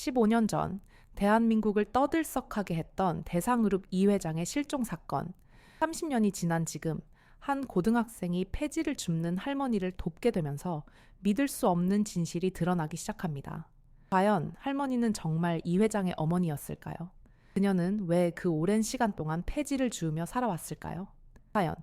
15년 전 대한민국을 떠들썩하게 했던 대상그룹 이 회장의 실종 사건. 30년이 지난 지금 한 고등학생이 폐지를 줍는 할머니를 돕게 되면서 믿을 수 없는 진실이 드러나기 시작합니다. 과연 할머니는 정말 이 회장의 어머니였을까요? 그녀는 왜 그 오랜 시간 동안 폐지를 주우며 살아왔을까요? 사연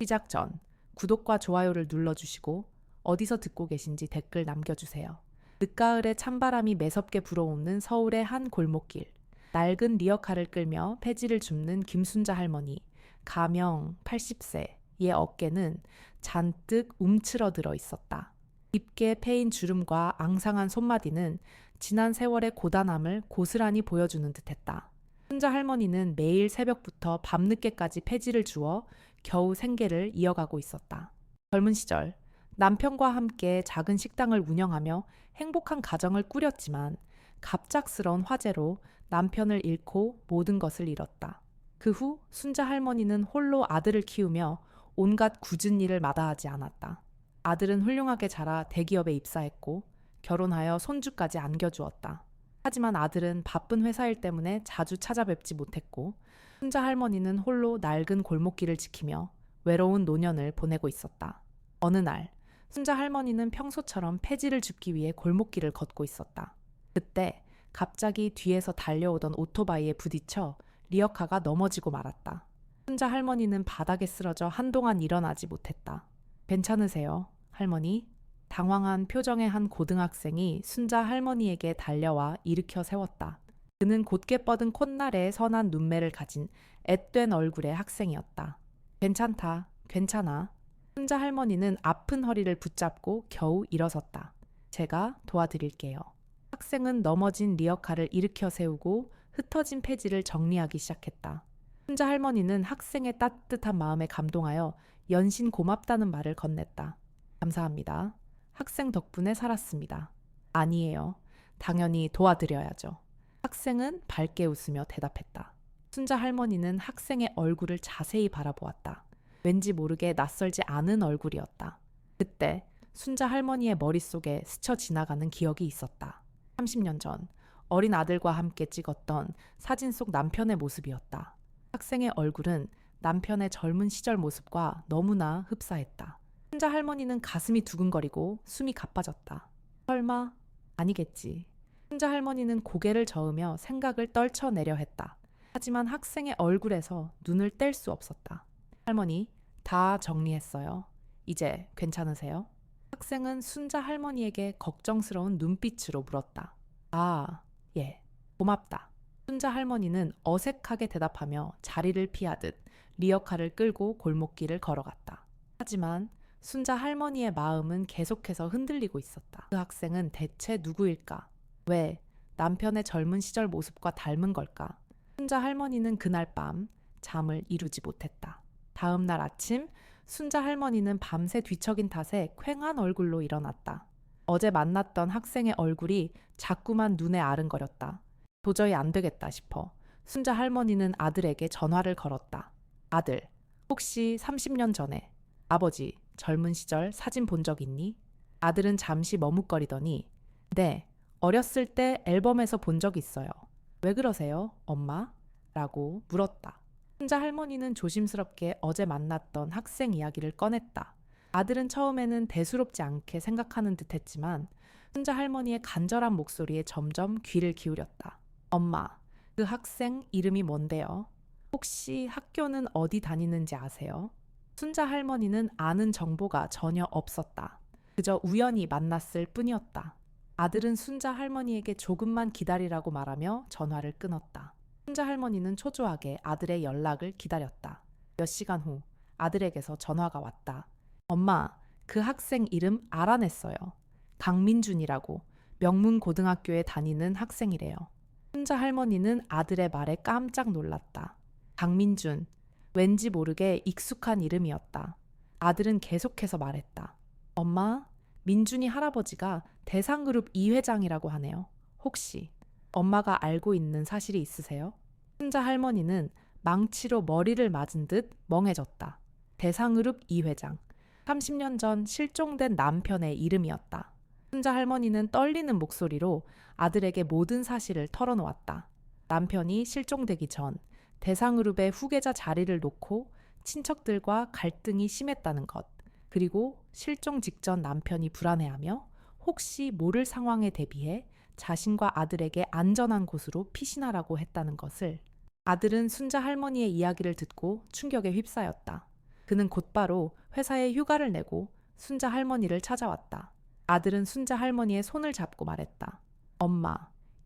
시작 전 구독과 좋아요를 눌러주시고 어디서 듣고 계신지 댓글 남겨주세요. 늦가을에 찬바람이 매섭게 불어오는 서울의 한 골목길. 낡은 리어카를 끌며 폐지를 줍는 김순자 할머니. 가명 80세의 어깨는 잔뜩 움츠러들어 있었다. 깊게 패인 주름과 앙상한 손마디는 지난 세월의 고단함을 고스란히 보여주는 듯했다. 순자 할머니는 매일 새벽부터 밤늦게까지 폐지를 주워 겨우 생계를 이어가고 있었다. 젊은 시절 남편과 함께 작은 식당을 운영하며 행복한 가정을 꾸렸지만 갑작스러운 화재로 남편을 잃고 모든 것을 잃었다. 그 후 순자 할머니는 홀로 아들을 키우며 온갖 굳은 일을 마다하지 않았다. 아들은 훌륭하게 자라 대기업에 입사했고 결혼하여 손주까지 안겨주었다. 하지만 아들은 바쁜 회사 일 때문에 자주 찾아뵙지 못했고 순자 할머니는 홀로 낡은 골목길을 지키며 외로운 노년을 보내고 있었다. 어느 날 순자 할머니는 평소처럼 폐지를 줍기 위해 골목길을 걷고 있었다. 그때 갑자기 뒤에서 달려오던 오토바이에 부딪혀 리어카가 넘어지고 말았다. 순자 할머니는 바닥에 쓰러져 한동안 일어나지 못했다. 괜찮으세요, 할머니? 당황한 표정의 한 고등학생이 순자 할머니에게 달려와 일으켜 세웠다. 그는 곧게 뻗은 콧날에 선한 눈매를 가진 앳된 얼굴의 학생이었다. 괜찮다, 괜찮아. 순자 할머니는 아픈 허리를 붙잡고 겨우 일어섰다. 제가 도와드릴게요. 학생은 넘어진 리어카를 일으켜 세우고 흩어진 폐지를 정리하기 시작했다. 순자 할머니는 학생의 따뜻한 마음에 감동하여 연신 고맙다는 말을 건넸다. 감사합니다. 학생 덕분에 살았습니다. 아니에요. 당연히 도와드려야죠. 학생은 밝게 웃으며 대답했다. 순자 할머니는 학생의 얼굴을 자세히 바라보았다. 왠지 모르게 낯설지 않은 얼굴이었다. 그때 순자 할머니의 머릿속에 스쳐 지나가는 기억이 있었다. 30년 전 어린 아들과 함께 찍었던 사진 속 남편의 모습이었다. 학생의 얼굴은 남편의 젊은 시절 모습과 너무나 흡사했다. 순자 할머니는 가슴이 두근거리고 숨이 가빠졌다. 설마? 아니겠지. 순자 할머니는 고개를 저으며 생각을 떨쳐내려 했다. 하지만 학생의 얼굴에서 눈을 뗄 수 없었다. 할머니, 다 정리했어요. 이제 괜찮으세요? 학생은 순자 할머니에게 걱정스러운 눈빛으로 물었다. 아, 예, 고맙다. 순자 할머니는 어색하게 대답하며 자리를 피하듯 리어카를 끌고 골목길을 걸어갔다. 하지만 순자 할머니의 마음은 계속해서 흔들리고 있었다. 그 학생은 대체 누구일까? 왜 남편의 젊은 시절 모습과 닮은 걸까? 순자 할머니는 그날 밤 잠을 이루지 못했다. 다음 날 아침 순자 할머니는 밤새 뒤척인 탓에 퀭한 얼굴로 일어났다. 어제 만났던 학생의 얼굴이 자꾸만 눈에 아른거렸다. 도저히 안 되겠다 싶어 순자 할머니는 아들에게 전화를 걸었다. 아들, 혹시 30년 전에 아버지 젊은 시절 사진 본 적 있니? 아들은 잠시 머뭇거리더니 네, 어렸을 때 앨범에서 본 적 있어요. 왜 그러세요, 엄마? 라고 물었다. 순자 할머니는 조심스럽게 어제 만났던 학생 이야기를 꺼냈다. 아들은 처음에는 대수롭지 않게 생각하는 듯 했지만 순자 할머니의 간절한 목소리에 점점 귀를 기울였다. 엄마, 그 학생 이름이 뭔데요? 혹시 학교는 어디 다니는지 아세요? 순자 할머니는 아는 정보가 전혀 없었다. 그저 우연히 만났을 뿐이었다. 아들은 순자 할머니에게 조금만 기다리라고 말하며 전화를 끊었다. 순자 할머니는 초조하게 아들의 연락을 기다렸다. 몇 시간 후 아들에게서 전화가 왔다. 엄마, 그 학생 이름 알아냈어요. 강민준이라고 명문고등학교에 다니는 학생이래요. 순자 할머니는 아들의 말에 깜짝 놀랐다. 강민준, 왠지 모르게 익숙한 이름이었다. 아들은 계속해서 말했다. 엄마, 민준이 할아버지가 대상그룹 이 회장이라고 하네요. 혹시 엄마가 알고 있는 사실이 있으세요? 순자 할머니는 망치로 머리를 맞은 듯 멍해졌다. 대상그룹 이 회장. 30년 전 실종된 남편의 이름이었다. 순자 할머니는 떨리는 목소리로 아들에게 모든 사실을 털어놓았다. 남편이 실종되기 전 대상그룹의 후계자 자리를 놓고 친척들과 갈등이 심했다는 것, 그리고 실종 직전 남편이 불안해하며 혹시 모를 상황에 대비해 자신과 아들에게 안전한 곳으로 피신하라고 했다는 것을. 아들은 순자 할머니의 이야기를 듣고 충격에 휩싸였다. 그는 곧바로 회사에 휴가를 내고 순자 할머니를 찾아왔다. 아들은 순자 할머니의 손을 잡고 말했다. 엄마,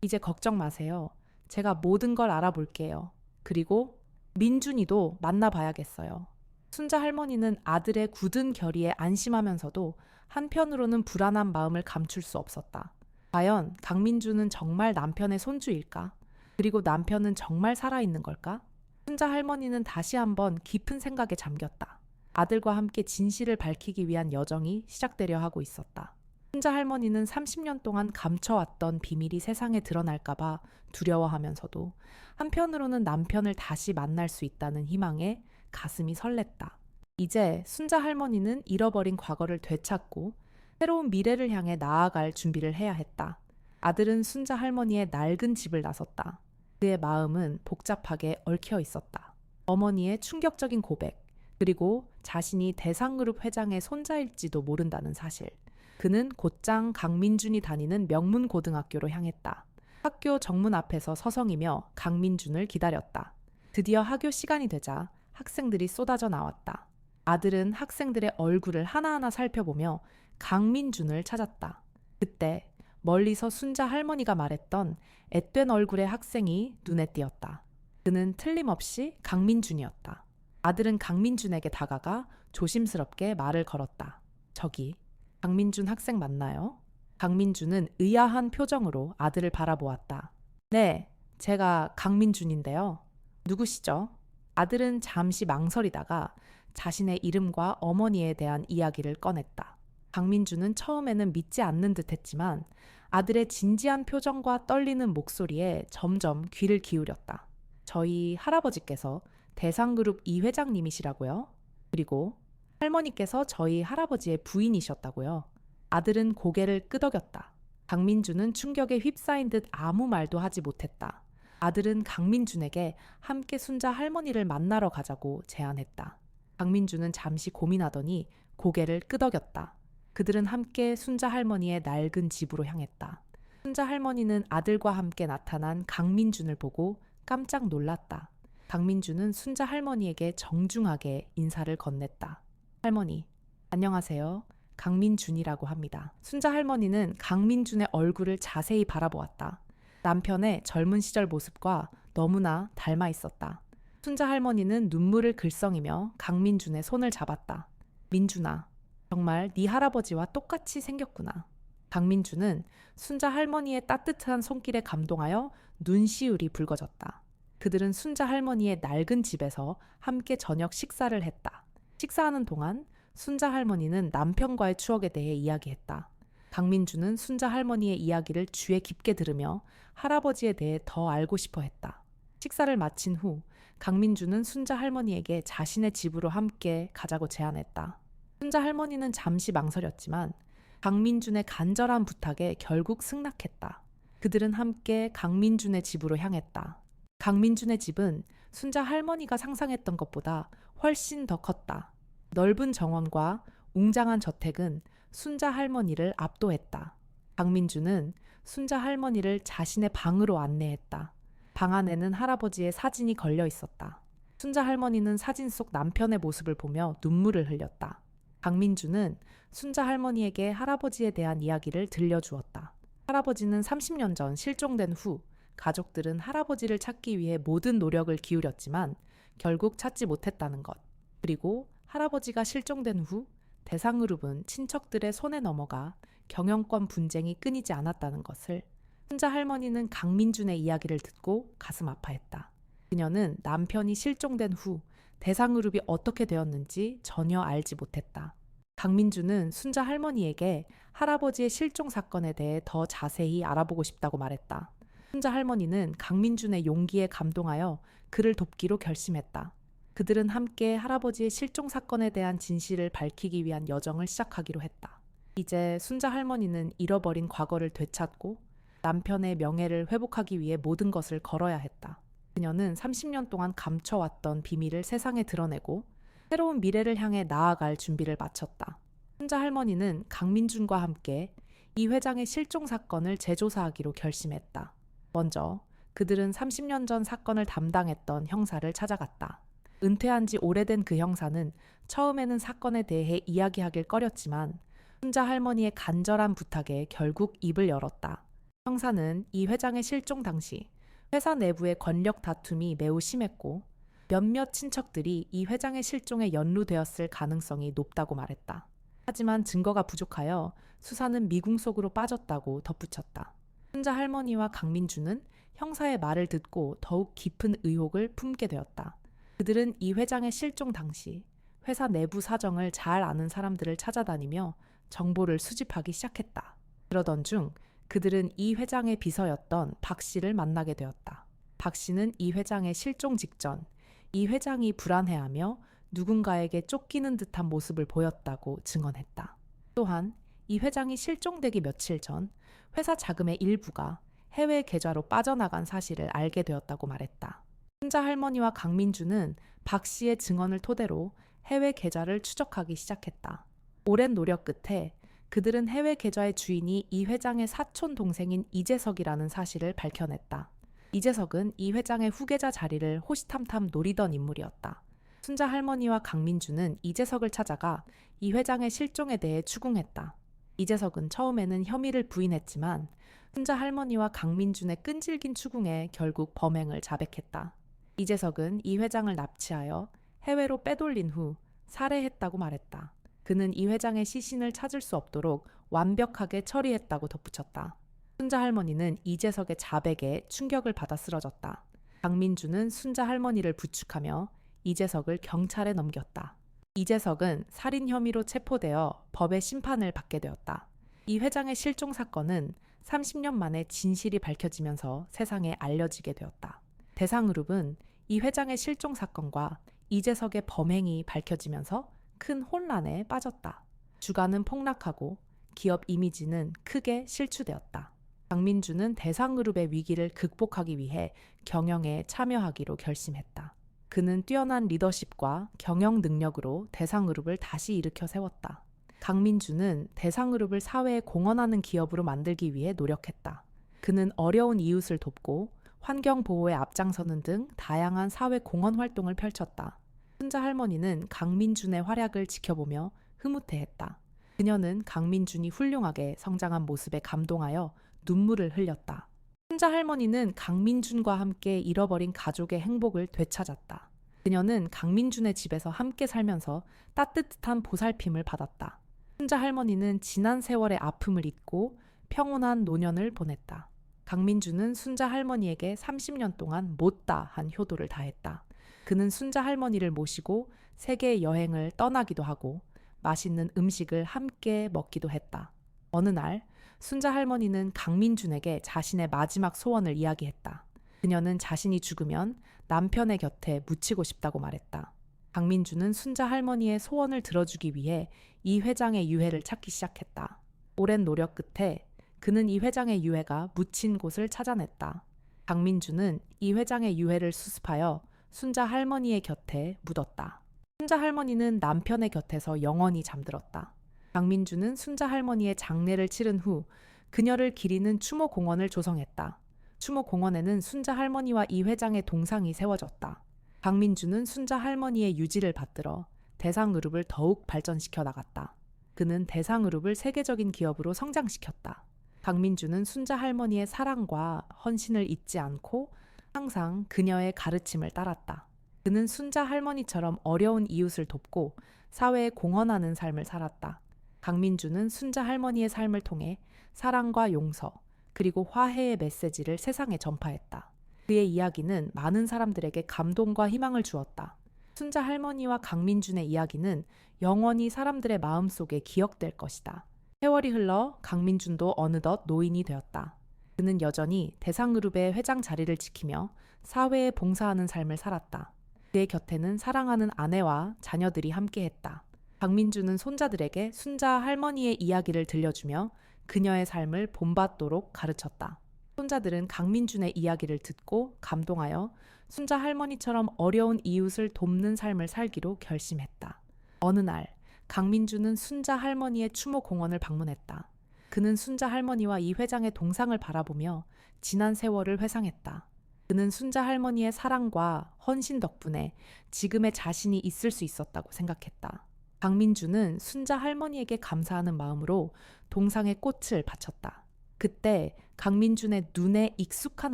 이제 걱정 마세요. 제가 모든 걸 알아볼게요. 그리고 민준이도 만나봐야겠어요. 순자 할머니는 아들의 굳은 결의에 안심하면서도 한편으로는 불안한 마음을 감출 수 없었다. 과연 강민준은 정말 남편의 손주일까? 그리고 남편은 정말 살아있는 걸까? 순자 할머니는 다시 한번 깊은 생각에 잠겼다. 아들과 함께 진실을 밝히기 위한 여정이 시작되려 하고 있었다. 순자 할머니는 30년 동안 감춰왔던 비밀이 세상에 드러날까봐 두려워하면서도 한편으로는 남편을 다시 만날 수 있다는 희망에 가슴이 설렜다. 이제 순자 할머니는 잃어버린 과거를 되찾고 새로운 미래를 향해 나아갈 준비를 해야 했다. 아들은 순자 할머니의 낡은 집을 나섰다. 그의 마음은 복잡하게 얽혀 있었다. 어머니의 충격적인 고백, 그리고 자신이 대상그룹 회장의 손자일지도 모른다는 사실. 그는 곧장 강민준이 다니는 명문고등학교로 향했다. 학교 정문 앞에서 서성이며 강민준을 기다렸다. 드디어 학교 시간이 되자 학생들이 쏟아져 나왔다. 아들은 학생들의 얼굴을 하나하나 살펴보며 강민준을 찾았다. 그때 멀리서 순자 할머니가 말했던 앳된 얼굴의 학생이 눈에 띄었다. 그는 틀림없이 강민준이었다. 아들은 강민준에게 다가가 조심스럽게 말을 걸었다. 저기, 강민준 학생 맞나요? 강민준은 의아한 표정으로 아들을 바라보았다. 네, 제가 강민준인데요. 누구시죠? 아들은 잠시 망설이다가 자신의 이름과 어머니에 대한 이야기를 꺼냈다. 강민준은 처음에는 믿지 않는 듯 했지만 아들의 진지한 표정과 떨리는 목소리에 점점 귀를 기울였다. 저희 할아버지께서 대상그룹 이 회장님이시라고요? 그리고 할머니께서 저희 할아버지의 부인이셨다고요? 아들은 고개를 끄덕였다. 강민준은 충격에 휩싸인 듯 아무 말도 하지 못했다. 아들은 강민준에게 함께 순자 할머니를 만나러 가자고 제안했다. 강민준은 잠시 고민하더니 고개를 끄덕였다. 그들은 함께 순자 할머니의 낡은 집으로 향했다. 순자 할머니는 아들과 함께 나타난 강민준을 보고 깜짝 놀랐다. 강민준은 순자 할머니에게 정중하게 인사를 건넸다. 할머니, 안녕하세요. 강민준이라고 합니다. 순자 할머니는 강민준의 얼굴을 자세히 바라보았다. 남편의 젊은 시절 모습과 너무나 닮아 있었다. 순자 할머니는 눈물을 글썽이며 강민준의 손을 잡았다. 민준아, 정말 네 할아버지와 똑같이 생겼구나. 강민준은 순자 할머니의 따뜻한 손길에 감동하여 눈시울이 붉어졌다. 그들은 순자 할머니의 낡은 집에서 함께 저녁 식사를 했다. 식사하는 동안 순자 할머니는 남편과의 추억에 대해 이야기했다. 강민준은 순자 할머니의 이야기를 귀에 깊게 들으며 할아버지에 대해 더 알고 싶어 했다. 식사를 마친 후 강민준은 순자 할머니에게 자신의 집으로 함께 가자고 제안했다. 순자 할머니는 잠시 망설였지만 강민준의 간절한 부탁에 결국 승낙했다. 그들은 함께 강민준의 집으로 향했다. 강민준의 집은 순자 할머니가 상상했던 것보다 훨씬 더 컸다. 넓은 정원과 웅장한 저택은 순자 할머니를 압도했다. 강민준은 순자 할머니를 자신의 방으로 안내했다. 방 안에는 할아버지의 사진이 걸려 있었다. 순자 할머니는 사진 속 남편의 모습을 보며 눈물을 흘렸다. 강민준은 순자 할머니에게 할아버지에 대한 이야기를 들려주었다. 할아버지는 30년 전 실종된 후 가족들은 할아버지를 찾기 위해 모든 노력을 기울였지만 결국 찾지 못했다는 것. 그리고 할아버지가 실종된 후 대상그룹은 친척들의 손에 넘어가 경영권 분쟁이 끊이지 않았다는 것을. 순자 할머니는 강민준의 이야기를 듣고 가슴 아파했다. 그녀는 남편이 실종된 후 대상그룹이 어떻게 되었는지 전혀 알지 못했다. 강민준은 순자 할머니에게 할아버지의 실종 사건에 대해 더 자세히 알아보고 싶다고 말했다. 순자 할머니는 강민준의 용기에 감동하여 그를 돕기로 결심했다. 그들은 함께 할아버지의 실종 사건에 대한 진실을 밝히기 위한 여정을 시작하기로 했다. 이제 순자 할머니는 잃어버린 과거를 되찾고 남편의 명예를 회복하기 위해 모든 것을 걸어야 했다. 그녀는 30년 동안 감춰왔던 비밀을 세상에 드러내고 새로운 미래를 향해 나아갈 준비를 마쳤다. 순자 할머니는 강민준과 함께 이 회장의 실종 사건을 재조사하기로 결심했다. 먼저 그들은 30년 전 사건을 담당했던 형사를 찾아갔다. 은퇴한 지 오래된 그 형사는 처음에는 사건에 대해 이야기하길 꺼렸지만 순자 할머니의 간절한 부탁에 결국 입을 열었다. 형사는 이 회장의 실종 당시 회사 내부의 권력 다툼이 매우 심했고 몇몇 친척들이 이 회장의 실종에 연루되었을 가능성이 높다고 말했다. 하지만 증거가 부족하여 수사는 미궁 속으로 빠졌다고 덧붙였다. 순자 할머니와 강민주는 형사의 말을 듣고 더욱 깊은 의혹을 품게 되었다. 그들은 이 회장의 실종 당시 회사 내부 사정을 잘 아는 사람들을 찾아다니며 정보를 수집하기 시작했다. 그러던 중 그들은 이 회장의 비서였던 박 씨를 만나게 되었다. 박 씨는 이 회장의 실종 직전 이 회장이 불안해하며 누군가에게 쫓기는 듯한 모습을 보였다고 증언했다. 또한 이 회장이 실종되기 며칠 전 회사 자금의 일부가 해외 계좌로 빠져나간 사실을 알게 되었다고 말했다. 순자 할머니와 강민주는 박 씨의 증언을 토대로 해외 계좌를 추적하기 시작했다. 오랜 노력 끝에 그들은 해외 계좌의 주인이 이 회장의 사촌 동생인 이재석이라는 사실을 밝혀냈다. 이재석은 이 회장의 후계자 자리를 호시탐탐 노리던 인물이었다. 순자 할머니와 강민주는 이재석을 찾아가 이 회장의 실종에 대해 추궁했다. 이재석은 처음에는 혐의를 부인했지만 순자 할머니와 강민준의 끈질긴 추궁에 결국 범행을 자백했다. 이재석은 이 회장을 납치하여 해외로 빼돌린 후 살해했다고 말했다. 그는 이 회장의 시신을 찾을 수 없도록 완벽하게 처리했다고 덧붙였다. 순자 할머니는 이재석의 자백에 충격을 받아 쓰러졌다. 강민주는 순자 할머니를 부축하며 이재석을 경찰에 넘겼다. 이재석은 살인 혐의로 체포되어 법의 심판을 받게 되었다. 이 회장의 실종 사건은 30년 만에 진실이 밝혀지면서 세상에 알려지게 되었다. 대상그룹은 이 회장의 실종 사건과 이재석의 범행이 밝혀지면서 큰 혼란에 빠졌다. 주가는 폭락하고 기업 이미지는 크게 실추되었다. 강민주는 대상그룹의 위기를 극복하기 위해 경영에 참여하기로 결심했다. 그는 뛰어난 리더십과 경영 능력으로 대상그룹을 다시 일으켜 세웠다. 강민주는 대상그룹을 사회에 공헌하는 기업으로 만들기 위해 노력했다. 그는 어려운 이웃을 돕고 환경 보호에 앞장서는 등 다양한 사회 공헌 활동을 펼쳤다. 순자 할머니는 강민준의 활약을 지켜보며 흐뭇해했다. 그녀는 강민준이 훌륭하게 성장한 모습에 감동하여 눈물을 흘렸다. 순자 할머니는 강민준과 함께 잃어버린 가족의 행복을 되찾았다. 그녀는 강민준의 집에서 함께 살면서 따뜻한 보살핌을 받았다. 순자 할머니는 지난 세월의 아픔을 잊고 평온한 노년을 보냈다. 강민준은 순자 할머니에게 30년 동안 못다한 효도를 다했다. 그는 순자 할머니를 모시고 세계 여행을 떠나기도 하고 맛있는 음식을 함께 먹기도 했다. 어느 날 순자 할머니는 강민준에게 자신의 마지막 소원을 이야기했다. 그녀는 자신이 죽으면 남편의 곁에 묻히고 싶다고 말했다. 강민준은 순자 할머니의 소원을 들어주기 위해 이 회장의 유해를 찾기 시작했다. 오랜 노력 끝에 그는 이 회장의 유해가 묻힌 곳을 찾아냈다. 강민준은 이 회장의 유해를 수습하여 순자 할머니의 곁에 묻었다. 순자 할머니는 남편의 곁에서 영원히 잠들었다. 강민주는 순자 할머니의 장례를 치른 후 그녀를 기리는 추모 공원을 조성했다. 추모 공원에는 순자 할머니와 이 회장의 동상이 세워졌다. 강민주는 순자 할머니의 유지를 받들어 대상그룹을 더욱 발전시켜 나갔다. 그는 대상그룹을 세계적인 기업으로 성장시켰다. 강민주는 순자 할머니의 사랑과 헌신을 잊지 않고 항상 그녀의 가르침을 따랐다. 그는 순자 할머니처럼 어려운 이웃을 돕고 사회에 공헌하는 삶을 살았다. 강민주는 순자 할머니의 삶을 통해 사랑과 용서, 그리고 화해의 메시지를 세상에 전파했다. 그의 이야기는 많은 사람들에게 감동과 희망을 주었다. 순자 할머니와 강민준의 이야기는 영원히 사람들의 마음속에 기억될 것이다. 세월이 흘러 강민준도 어느덧 노인이 되었다. 그는 여전히 대상그룹의 회장 자리를 지키며 사회에 봉사하는 삶을 살았다. 그의 곁에는 사랑하는 아내와 자녀들이 함께했다. 강민주는 손자들에게 순자 할머니의 이야기를 들려주며 그녀의 삶을 본받도록 가르쳤다. 손자들은 강민준의 이야기를 듣고 감동하여 순자 할머니처럼 어려운 이웃을 돕는 삶을 살기로 결심했다. 어느 날 강민준은 순자 할머니의 추모 공원을 방문했다. 그는 순자 할머니와 이 회장의 동상을 바라보며 지난 세월을 회상했다. 그는 순자 할머니의 사랑과 헌신 덕분에 지금의 자신이 있을 수 있었다고 생각했다. 강민준은 순자 할머니에게 감사하는 마음으로 동상에 꽃을 바쳤다. 그때 강민준의 눈에 익숙한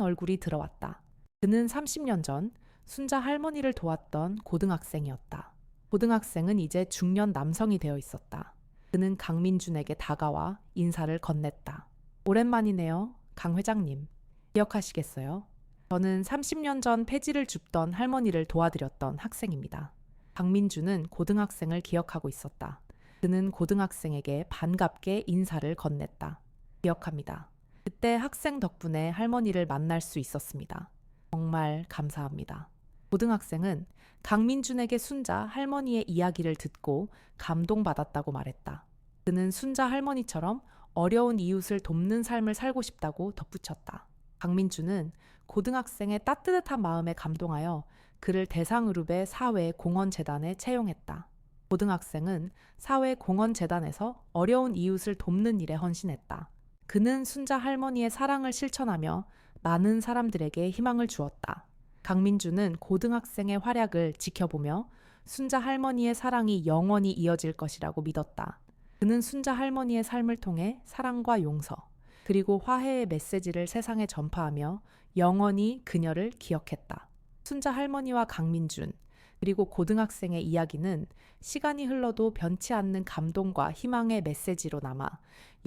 얼굴이 들어왔다. 그는 30년 전 순자 할머니를 도왔던 고등학생이었다. 고등학생은 이제 중년 남성이 되어 있었다. 그는 강민준에게 다가와 인사를 건넸다. 오랜만이네요, 강 회장님. 기억하시겠어요? 저는 30년 전 폐지를 줍던 할머니를 도와드렸던 학생입니다. 강민준은 고등학생을 기억하고 있었다. 그는 고등학생에게 반갑게 인사를 건넸다. 기억합니다. 그때 학생 덕분에 할머니를 만날 수 있었습니다. 정말 감사합니다. 고등학생은 강민준에게 순자 할머니의 이야기를 듣고 감동받았다고 말했다. 그는 순자 할머니처럼 어려운 이웃을 돕는 삶을 살고 싶다고 덧붙였다. 강민준은 고등학생의 따뜻한 마음에 감동하여 그를 대상그룹의 사회공헌재단에 채용했다. 고등학생은 사회공헌재단에서 어려운 이웃을 돕는 일에 헌신했다. 그는 순자 할머니의 사랑을 실천하며 많은 사람들에게 희망을 주었다. 강민준은 고등학생의 활약을 지켜보며 순자 할머니의 사랑이 영원히 이어질 것이라고 믿었다. 그는 순자 할머니의 삶을 통해 사랑과 용서, 그리고 화해의 메시지를 세상에 전파하며 영원히 그녀를 기억했다. 순자 할머니와 강민준, 그리고 고등학생의 이야기는 시간이 흘러도 변치 않는 감동과 희망의 메시지로 남아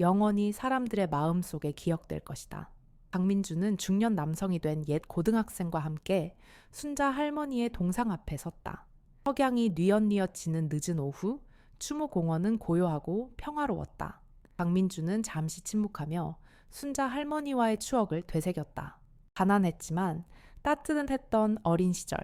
영원히 사람들의 마음속에 기억될 것이다. 강민준은 중년 남성이 된 옛 고등학생과 함께 순자 할머니의 동상 앞에 섰다. 석양이 뉘엿뉘엿 지는 늦은 오후, 추모 공원은 고요하고 평화로웠다. 강민준은 잠시 침묵하며 순자 할머니와의 추억을 되새겼다. 가난했지만 따뜻했던 어린 시절,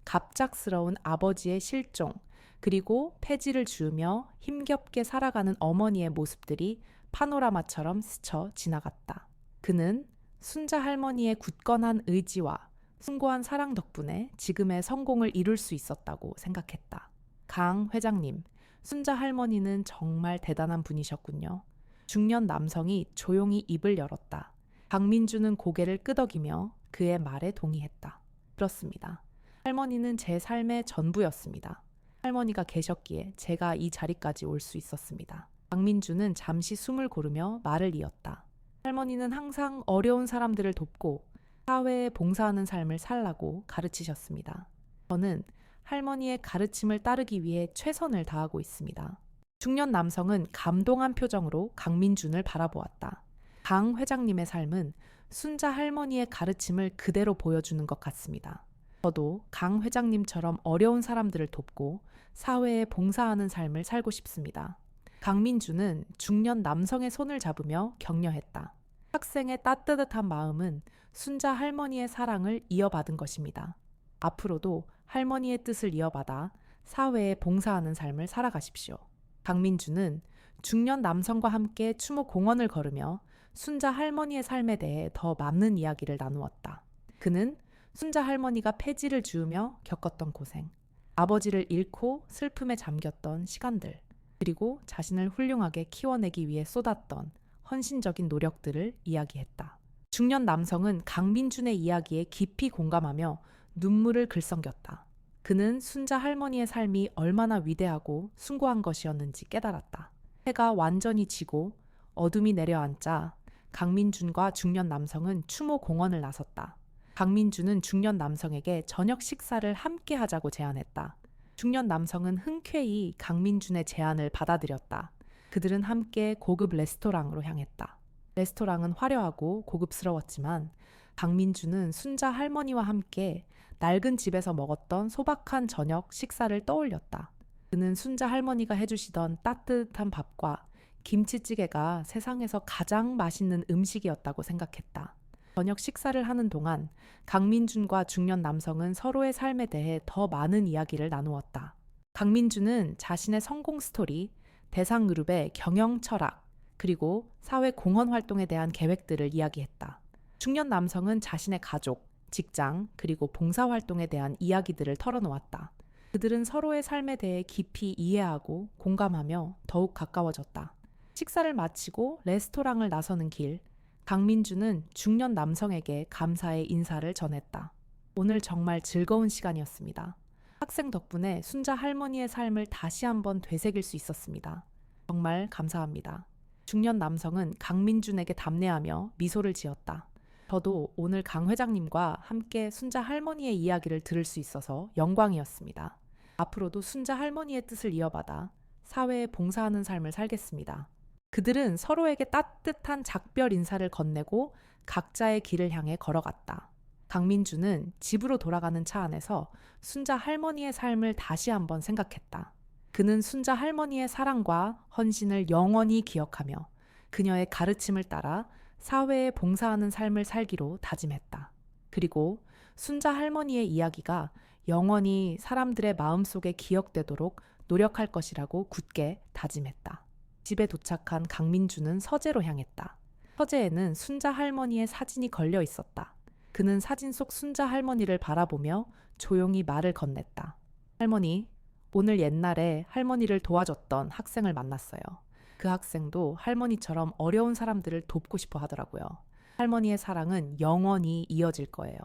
갑작스러운 아버지의 실종, 그리고 폐지를 주우며 힘겹게 살아가는 어머니의 모습들이 파노라마처럼 스쳐 지나갔다. 그는 순자 할머니의 굳건한 의지와 숭고한 사랑 덕분에 지금의 성공을 이룰 수 있었다고 생각했다. 강 회장님, 순자 할머니는 정말 대단한 분이셨군요. 중년 남성이 조용히 입을 열었다. 강민준은 고개를 끄덕이며 그의 말에 동의했다. 그렇습니다. 할머니는 제 삶의 전부였습니다. 할머니가 계셨기에 제가 이 자리까지 올 수 있었습니다. 강민준은 잠시 숨을 고르며 말을 이었다. 할머니는 항상 어려운 사람들을 돕고 사회에 봉사하는 삶을 살라고 가르치셨습니다. 저는 할머니의 가르침을 따르기 위해 최선을 다하고 있습니다. 중년 남성은 감동한 표정으로 강민준을 바라보았다. 강 회장님의 삶은 순자 할머니의 가르침을 그대로 보여주는 것 같습니다. 저도 강 회장님처럼 어려운 사람들을 돕고 사회에 봉사하는 삶을 살고 싶습니다. 강민준은 중년 남성의 손을 잡으며 격려했다. 학생의 따뜻한 마음은 순자 할머니의 사랑을 이어받은 것입니다. 앞으로도 할머니의 뜻을 이어받아 사회에 봉사하는 삶을 살아가십시오. 강민준은 중년 남성과 함께 추모 공원을 걸으며 순자 할머니의 삶에 대해 더 많은 이야기를 나누었다. 그는 순자 할머니가 폐지를 주우며 겪었던 고생, 아버지를 잃고 슬픔에 잠겼던 시간들, 그리고 자신을 훌륭하게 키워내기 위해 쏟았던 헌신적인 노력들을 이야기했다. 중년 남성은 강민준의 이야기에 깊이 공감하며 눈물을 글썽겼다. 그는 순자 할머니의 삶이 얼마나 위대하고 숭고한 것이었는지 깨달았다. 해가 완전히 지고 어둠이 내려앉자 강민준과 중년 남성은 추모 공원을 나섰다. 강민준은 중년 남성에게 저녁 식사를 함께 하자고 제안했다. 중년 남성은 흔쾌히 강민준의 제안을 받아들였다. 그들은 함께 고급 레스토랑으로 향했다. 레스토랑은 화려하고 고급스러웠지만 강민준은 순자 할머니와 함께 낡은 집에서 먹었던 소박한 저녁 식사를 떠올렸다. 그는 순자 할머니가 해주시던 따뜻한 밥과 김치찌개가 세상에서 가장 맛있는 음식이었다고 생각했다. 저녁 식사를 하는 동안 강민준과 중년 남성은 서로의 삶에 대해 더 많은 이야기를 나누었다. 강민주는 자신의 성공 스토리, 대상그룹의 경영 철학, 그리고 사회 공헌 활동에 대한 계획들을 이야기했다. 중년 남성은 자신의 가족, 직장, 그리고 봉사활동에 대한 이야기들을 털어놓았다. 그들은 서로의 삶에 대해 깊이 이해하고 공감하며 더욱 가까워졌다. 식사를 마치고 레스토랑을 나서는 길, 강민주는 중년 남성에게 감사의 인사를 전했다. 오늘 정말 즐거운 시간이었습니다. 학생 덕분에 순자 할머니의 삶을 다시 한번 되새길 수 있었습니다. 정말 감사합니다. 중년 남성은 강민준에게 답례하며 미소를 지었다. 저도 오늘 강 회장님과 함께 순자 할머니의 이야기를 들을 수 있어서 영광이었습니다. 앞으로도 순자 할머니의 뜻을 이어받아 사회에 봉사하는 삶을 살겠습니다. 그들은 서로에게 따뜻한 작별 인사를 건네고 각자의 길을 향해 걸어갔다. 강민주는 집으로 돌아가는 차 안에서 순자 할머니의 삶을 다시 한번 생각했다. 그는 순자 할머니의 사랑과 헌신을 영원히 기억하며 그녀의 가르침을 따라 사회에 봉사하는 삶을 살기로 다짐했다. 그리고 순자 할머니의 이야기가 영원히 사람들의 마음속에 기억되도록 노력할 것이라고 굳게 다짐했다. 집에 도착한 강민주는 서재로 향했다. 서재에는 순자 할머니의 사진이 걸려 있었다. 그는 사진 속 순자 할머니를 바라보며 조용히 말을 건넸다. 할머니, 오늘 옛날에 할머니를 도와줬던 학생을 만났어요. 그 학생도 할머니처럼 어려운 사람들을 돕고 싶어 하더라고요. 할머니의 사랑은 영원히 이어질 거예요.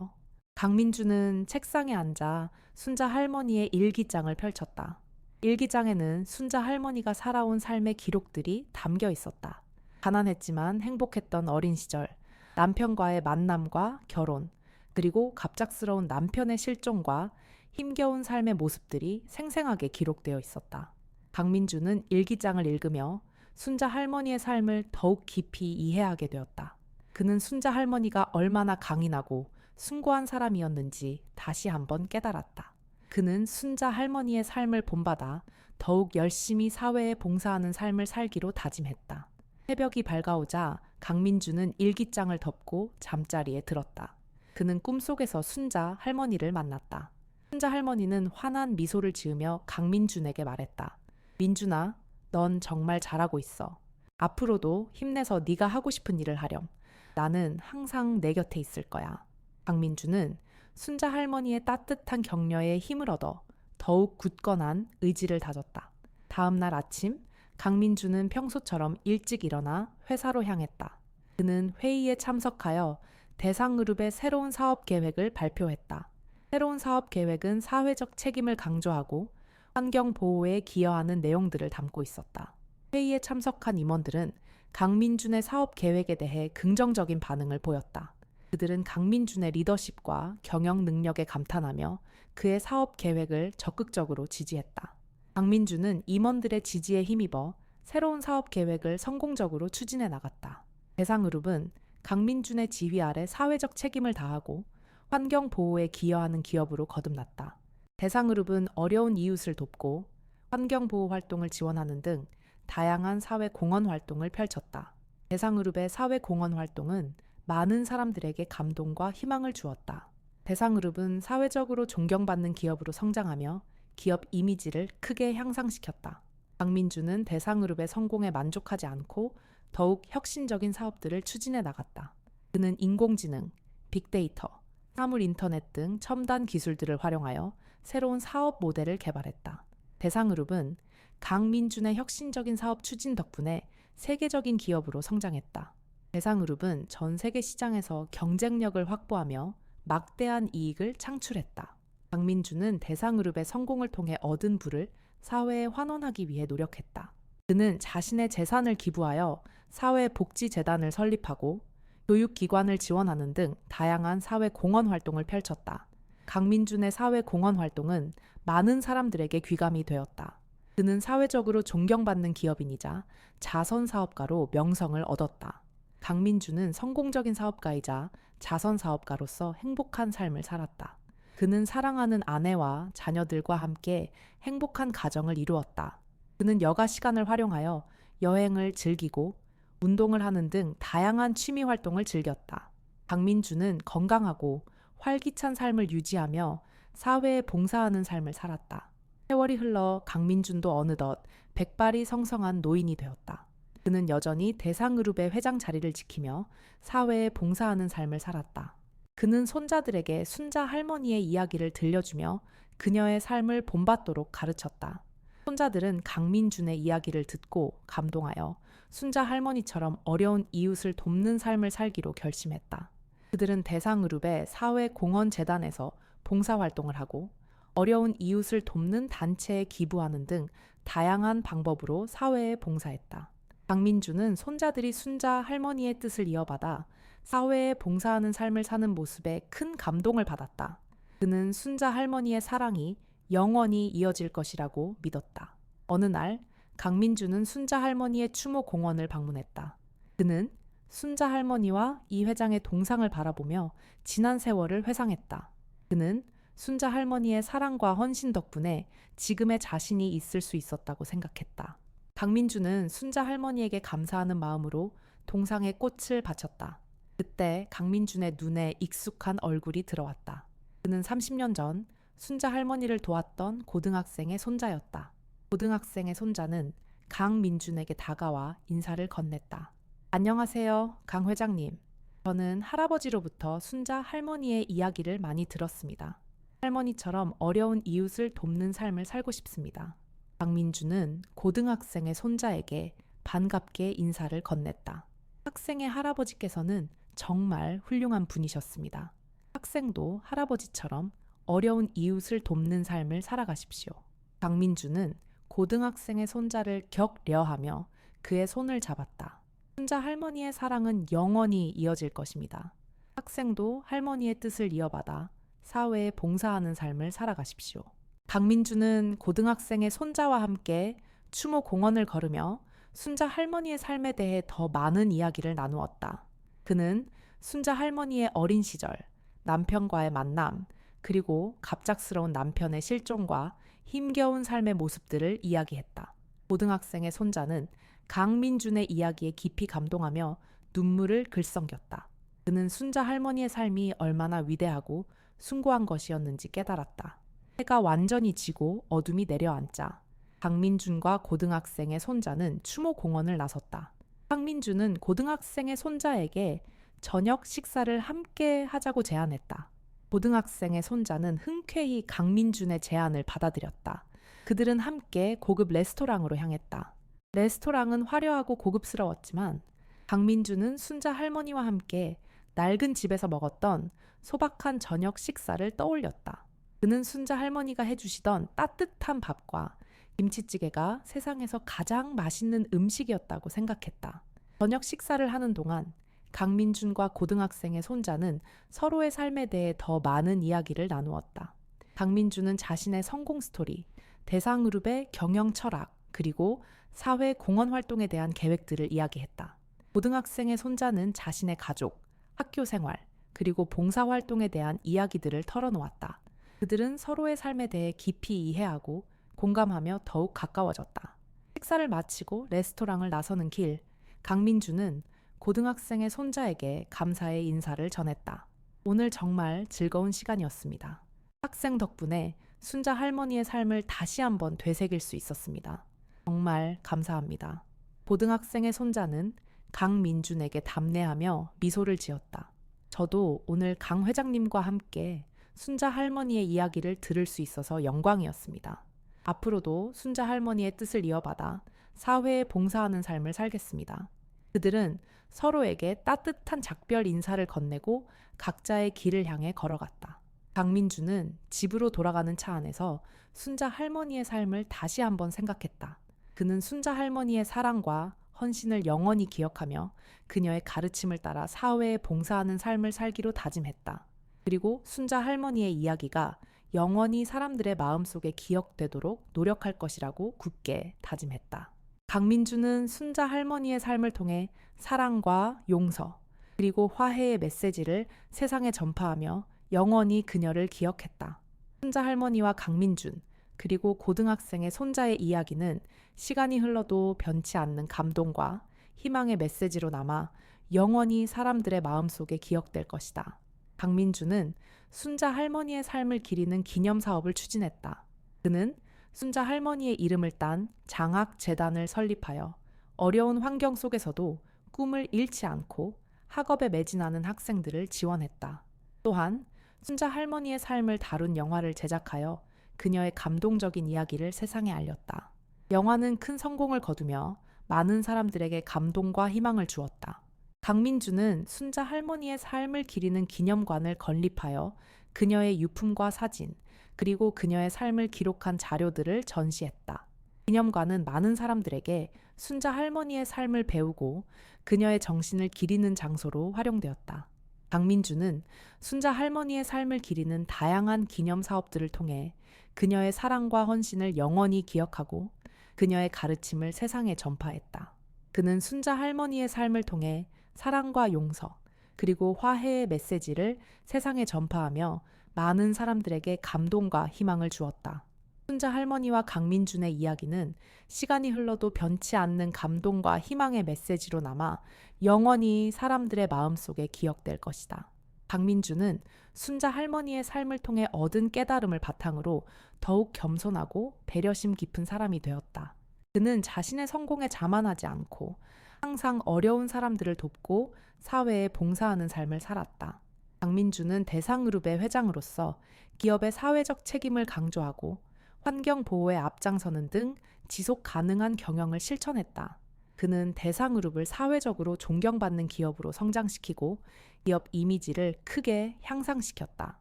강민주는 책상에 앉아 순자 할머니의 일기장을 펼쳤다. 일기장에는 순자 할머니가 살아온 삶의 기록들이 담겨 있었다. 가난했지만 행복했던 어린 시절, 남편과의 만남과 결혼, 그리고 갑작스러운 남편의 실종과 힘겨운 삶의 모습들이 생생하게 기록되어 있었다. 강민주는 일기장을 읽으며 순자 할머니의 삶을 더욱 깊이 이해하게 되었다. 그는 순자 할머니가 얼마나 강인하고 숭고한 사람이었는지 다시 한번 깨달았다. 그는 순자 할머니의 삶을 본받아 더욱 열심히 사회에 봉사하는 삶을 살기로 다짐했다. 새벽이 밝아오자 강민주는 일기장을 덮고 잠자리에 들었다. 그는 꿈속에서 순자 할머니를 만났다. 순자 할머니는 환한 미소를 지으며 강민준에게 말했다. 민준아, 넌 정말 잘하고 있어. 앞으로도 힘내서 네가 하고 싶은 일을 하렴. 나는 항상 내 곁에 있을 거야. 강민준은 순자 할머니의 따뜻한 격려에 힘을 얻어 더욱 굳건한 의지를 다졌다. 다음 날 아침, 강민주는 평소처럼 일찍 일어나 회사로 향했다. 그는 회의에 참석하여 대상그룹의 새로운 사업 계획을 발표했다. 새로운 사업 계획은 사회적 책임을 강조하고 환경 보호에 기여하는 내용들을 담고 있었다. 회의에 참석한 임원들은 강민준의 사업 계획에 대해 긍정적인 반응을 보였다. 그들은 강민준의 리더십과 경영 능력에 감탄하며 그의 사업 계획을 적극적으로 지지했다. 강민준은 임원들의 지지에 힘입어 새로운 사업 계획을 성공적으로 추진해 나갔다. 대상그룹은 강민준의 지휘 아래 사회적 책임을 다하고 환경 보호에 기여하는 기업으로 거듭났다. 대상그룹은 어려운 이웃을 돕고 환경 보호 활동을 지원하는 등 다양한 사회 공헌 활동을 펼쳤다. 대상그룹의 사회 공헌 활동은 많은 사람들에게 감동과 희망을 주었다. 대상그룹은 사회적으로 존경받는 기업으로 성장하며 기업 이미지를 크게 향상시켰다. 강민주는 대상그룹의 성공에 만족하지 않고 더욱 혁신적인 사업들을 추진해 나갔다. 그는 인공지능, 빅데이터, 사물 인터넷 등 첨단 기술들을 활용하여 새로운 사업 모델을 개발했다. 대상그룹은 강민준의 혁신적인 사업 추진 덕분에 세계적인 기업으로 성장했다. 대상그룹은 전 세계 시장에서 경쟁력을 확보하며 막대한 이익을 창출했다. 강민주는 대상그룹의 성공을 통해 얻은 부를 사회에 환원하기 위해 노력했다. 그는 자신의 재산을 기부하여 사회복지재단을 설립하고 교육기관을 지원하는 등 다양한 사회 공헌 활동을 펼쳤다. 강민준의 사회 공헌 활동은 많은 사람들에게 귀감이 되었다. 그는 사회적으로 존경받는 기업인이자 자선 사업가로 명성을 얻었다. 강민주는 성공적인 사업가이자 자선 사업가로서 행복한 삶을 살았다. 그는 사랑하는 아내와 자녀들과 함께 행복한 가정을 이루었다. 그는 여가 시간을 활용하여 여행을 즐기고 운동을 하는 등 다양한 취미 활동을 즐겼다. 강민주는 건강하고 활기찬 삶을 유지하며 사회에 봉사하는 삶을 살았다. 세월이 흘러 강민준도 어느덧 백발이 성성한 노인이 되었다. 그는 여전히 대상그룹의 회장 자리를 지키며 사회에 봉사하는 삶을 살았다. 그는 손자들에게 순자 할머니의 이야기를 들려주며 그녀의 삶을 본받도록 가르쳤다. 손자들은 강민준의 이야기를 듣고 감동하여 순자 할머니처럼 어려운 이웃을 돕는 삶을 살기로 결심했다. 그들은 대상그룹의 사회공헌재단에서 봉사활동을 하고 어려운 이웃을 돕는 단체에 기부하는 등 다양한 방법으로 사회에 봉사했다. 강민준은 손자들이 순자 할머니의 뜻을 이어받아 사회에 봉사하는 삶을 사는 모습에 큰 감동을 받았다. 그는 순자 할머니의 사랑이 영원히 이어질 것이라고 믿었다. 어느 날 강민준은 순자 할머니의 추모 공원을 방문했다. 그는 순자 할머니와 이 회장의 동상을 바라보며 지난 세월을 회상했다. 그는 순자 할머니의 사랑과 헌신 덕분에 지금의 자신이 있을 수 있었다고 생각했다. 강민준은 순자 할머니에게 감사하는 마음으로 동상에 꽃을 바쳤다. 그때 강민준의 눈에 익숙한 얼굴이 들어왔다. 그는 30년 전 순자 할머니를 도왔던 고등학생의 손자였다. 고등학생의 손자는 강민준에게 다가와 인사를 건넸다. 안녕하세요, 강 회장님. 저는 할아버지로부터 순자 할머니의 이야기를 많이 들었습니다. 할머니처럼 어려운 이웃을 돕는 삶을 살고 싶습니다. 강민준은 고등학생의 손자에게 반갑게 인사를 건넸다. 학생의 할아버지께서는 정말 훌륭한 분이셨습니다. 학생도 할아버지처럼 어려운 이웃을 돕는 삶을 살아가십시오. 강민준은 고등학생의 손자를 격려하며 그의 손을 잡았다. 순자 할머니의 사랑은 영원히 이어질 것입니다. 학생도 할머니의 뜻을 이어받아 사회에 봉사하는 삶을 살아가십시오. 강민준은 고등학생의 손자와 함께 추모 공원을 걸으며 순자 할머니의 삶에 대해 더 많은 이야기를 나누었다. 그는 순자 할머니의 어린 시절, 남편과의 만남, 그리고 갑작스러운 남편의 실종과 힘겨운 삶의 모습들을 이야기했다. 고등학생의 손자는 강민준의 이야기에 깊이 감동하며 눈물을 글썽겼다. 그는 순자 할머니의 삶이 얼마나 위대하고 숭고한 것이었는지 깨달았다. 해가 완전히 지고 어둠이 내려앉자 강민준과 고등학생의 손자는 추모 공원을 나섰다. 강민준은 고등학생의 손자에게 저녁 식사를 함께 하자고 제안했다. 고등학생의 손자는 흔쾌히 강민준의 제안을 받아들였다. 그들은 함께 고급 레스토랑으로 향했다. 레스토랑은 화려하고 고급스러웠지만 강민준은 순자 할머니와 함께 낡은 집에서 먹었던 소박한 저녁 식사를 떠올렸다. 그는 순자 할머니가 해주시던 따뜻한 밥과 김치찌개가 세상에서 가장 맛있는 음식이었다고 생각했다. 저녁 식사를 하는 동안 강민준과 고등학생의 손자는 서로의 삶에 대해 더 많은 이야기를 나누었다. 강민준은 자신의 성공 스토리, 대상그룹의 경영 철학, 그리고 사회 공헌 활동에 대한 계획들을 이야기했다. 고등학생의 손자는 자신의 가족, 학교 생활, 그리고 봉사활동에 대한 이야기들을 털어놓았다. 그들은 서로의 삶에 대해 깊이 이해하고 공감하며 더욱 가까워졌다. 식사를 마치고 레스토랑을 나서는 길, 강민준은 고등학생의 손자에게 감사의 인사를 전했다. 오늘 정말 즐거운 시간이었습니다. 학생 덕분에 순자 할머니의 삶을 다시 한번 되새길 수 있었습니다. 정말 감사합니다. 고등학생의 손자는 강민준에게 답례하며 미소를 지었다. 저도 오늘 강 회장님과 함께 순자 할머니의 이야기를 들을 수 있어서 영광이었습니다. 앞으로도 순자 할머니의 뜻을 이어받아 사회에 봉사하는 삶을 살겠습니다. 그들은 서로에게 따뜻한 작별 인사를 건네고 각자의 길을 향해 걸어갔다. 강민준은 집으로 돌아가는 차 안에서 순자 할머니의 삶을 다시 한번 생각했다. 그는 순자 할머니의 사랑과 헌신을 영원히 기억하며 그녀의 가르침을 따라 사회에 봉사하는 삶을 살기로 다짐했다. 그리고 순자 할머니의 이야기가 영원히 사람들의 마음속에 기억되도록 노력할 것이라고 굳게 다짐했다. 강민준은 순자 할머니의 삶을 통해 사랑과 용서, 그리고 화해의 메시지를 세상에 전파하며 영원히 그녀를 기억했다. 순자 할머니와 강민준, 그리고 고등학생의 손자의 이야기는 시간이 흘러도 변치 않는 감동과 희망의 메시지로 남아 영원히 사람들의 마음속에 기억될 것이다. 강민준은 순자 할머니의 삶을 기리는 기념 사업을 추진했다. 그는 순자 할머니의 이름을 딴 장학재단을 설립하여 어려운 환경 속에서도 꿈을 잃지 않고 학업에 매진하는 학생들을 지원했다. 또한 순자 할머니의 삶을 다룬 영화를 제작하여 그녀의 감동적인 이야기를 세상에 알렸다. 영화는 큰 성공을 거두며 많은 사람들에게 감동과 희망을 주었다. 강민주는 순자 할머니의 삶을 기리는 기념관을 건립하여 그녀의 유품과 사진, 그리고 그녀의 삶을 기록한 자료들을 전시했다. 기념관은 많은 사람들에게 순자 할머니의 삶을 배우고 그녀의 정신을 기리는 장소로 활용되었다. 강민주는 순자 할머니의 삶을 기리는 다양한 기념 사업들을 통해 그녀의 사랑과 헌신을 영원히 기억하고 그녀의 가르침을 세상에 전파했다. 그는 순자 할머니의 삶을 통해 사랑과 용서, 그리고 화해의 메시지를 세상에 전파하며 많은 사람들에게 감동과 희망을 주었다. 순자 할머니와 강민준의 이야기는 시간이 흘러도 변치 않는 감동과 희망의 메시지로 남아 영원히 사람들의 마음속에 기억될 것이다. 강민준은 순자 할머니의 삶을 통해 얻은 깨달음을 바탕으로 더욱 겸손하고 배려심 깊은 사람이 되었다. 그는 자신의 성공에 자만하지 않고 항상 어려운 사람들을 돕고 사회에 봉사하는 삶을 살았다. 강민주는 대상그룹의 회장으로서 기업의 사회적 책임을 강조하고 환경 보호에 앞장서는 등 지속 가능한 경영을 실천했다. 그는 대상그룹을 사회적으로 존경받는 기업으로 성장시키고 기업 이미지를 크게 향상시켰다.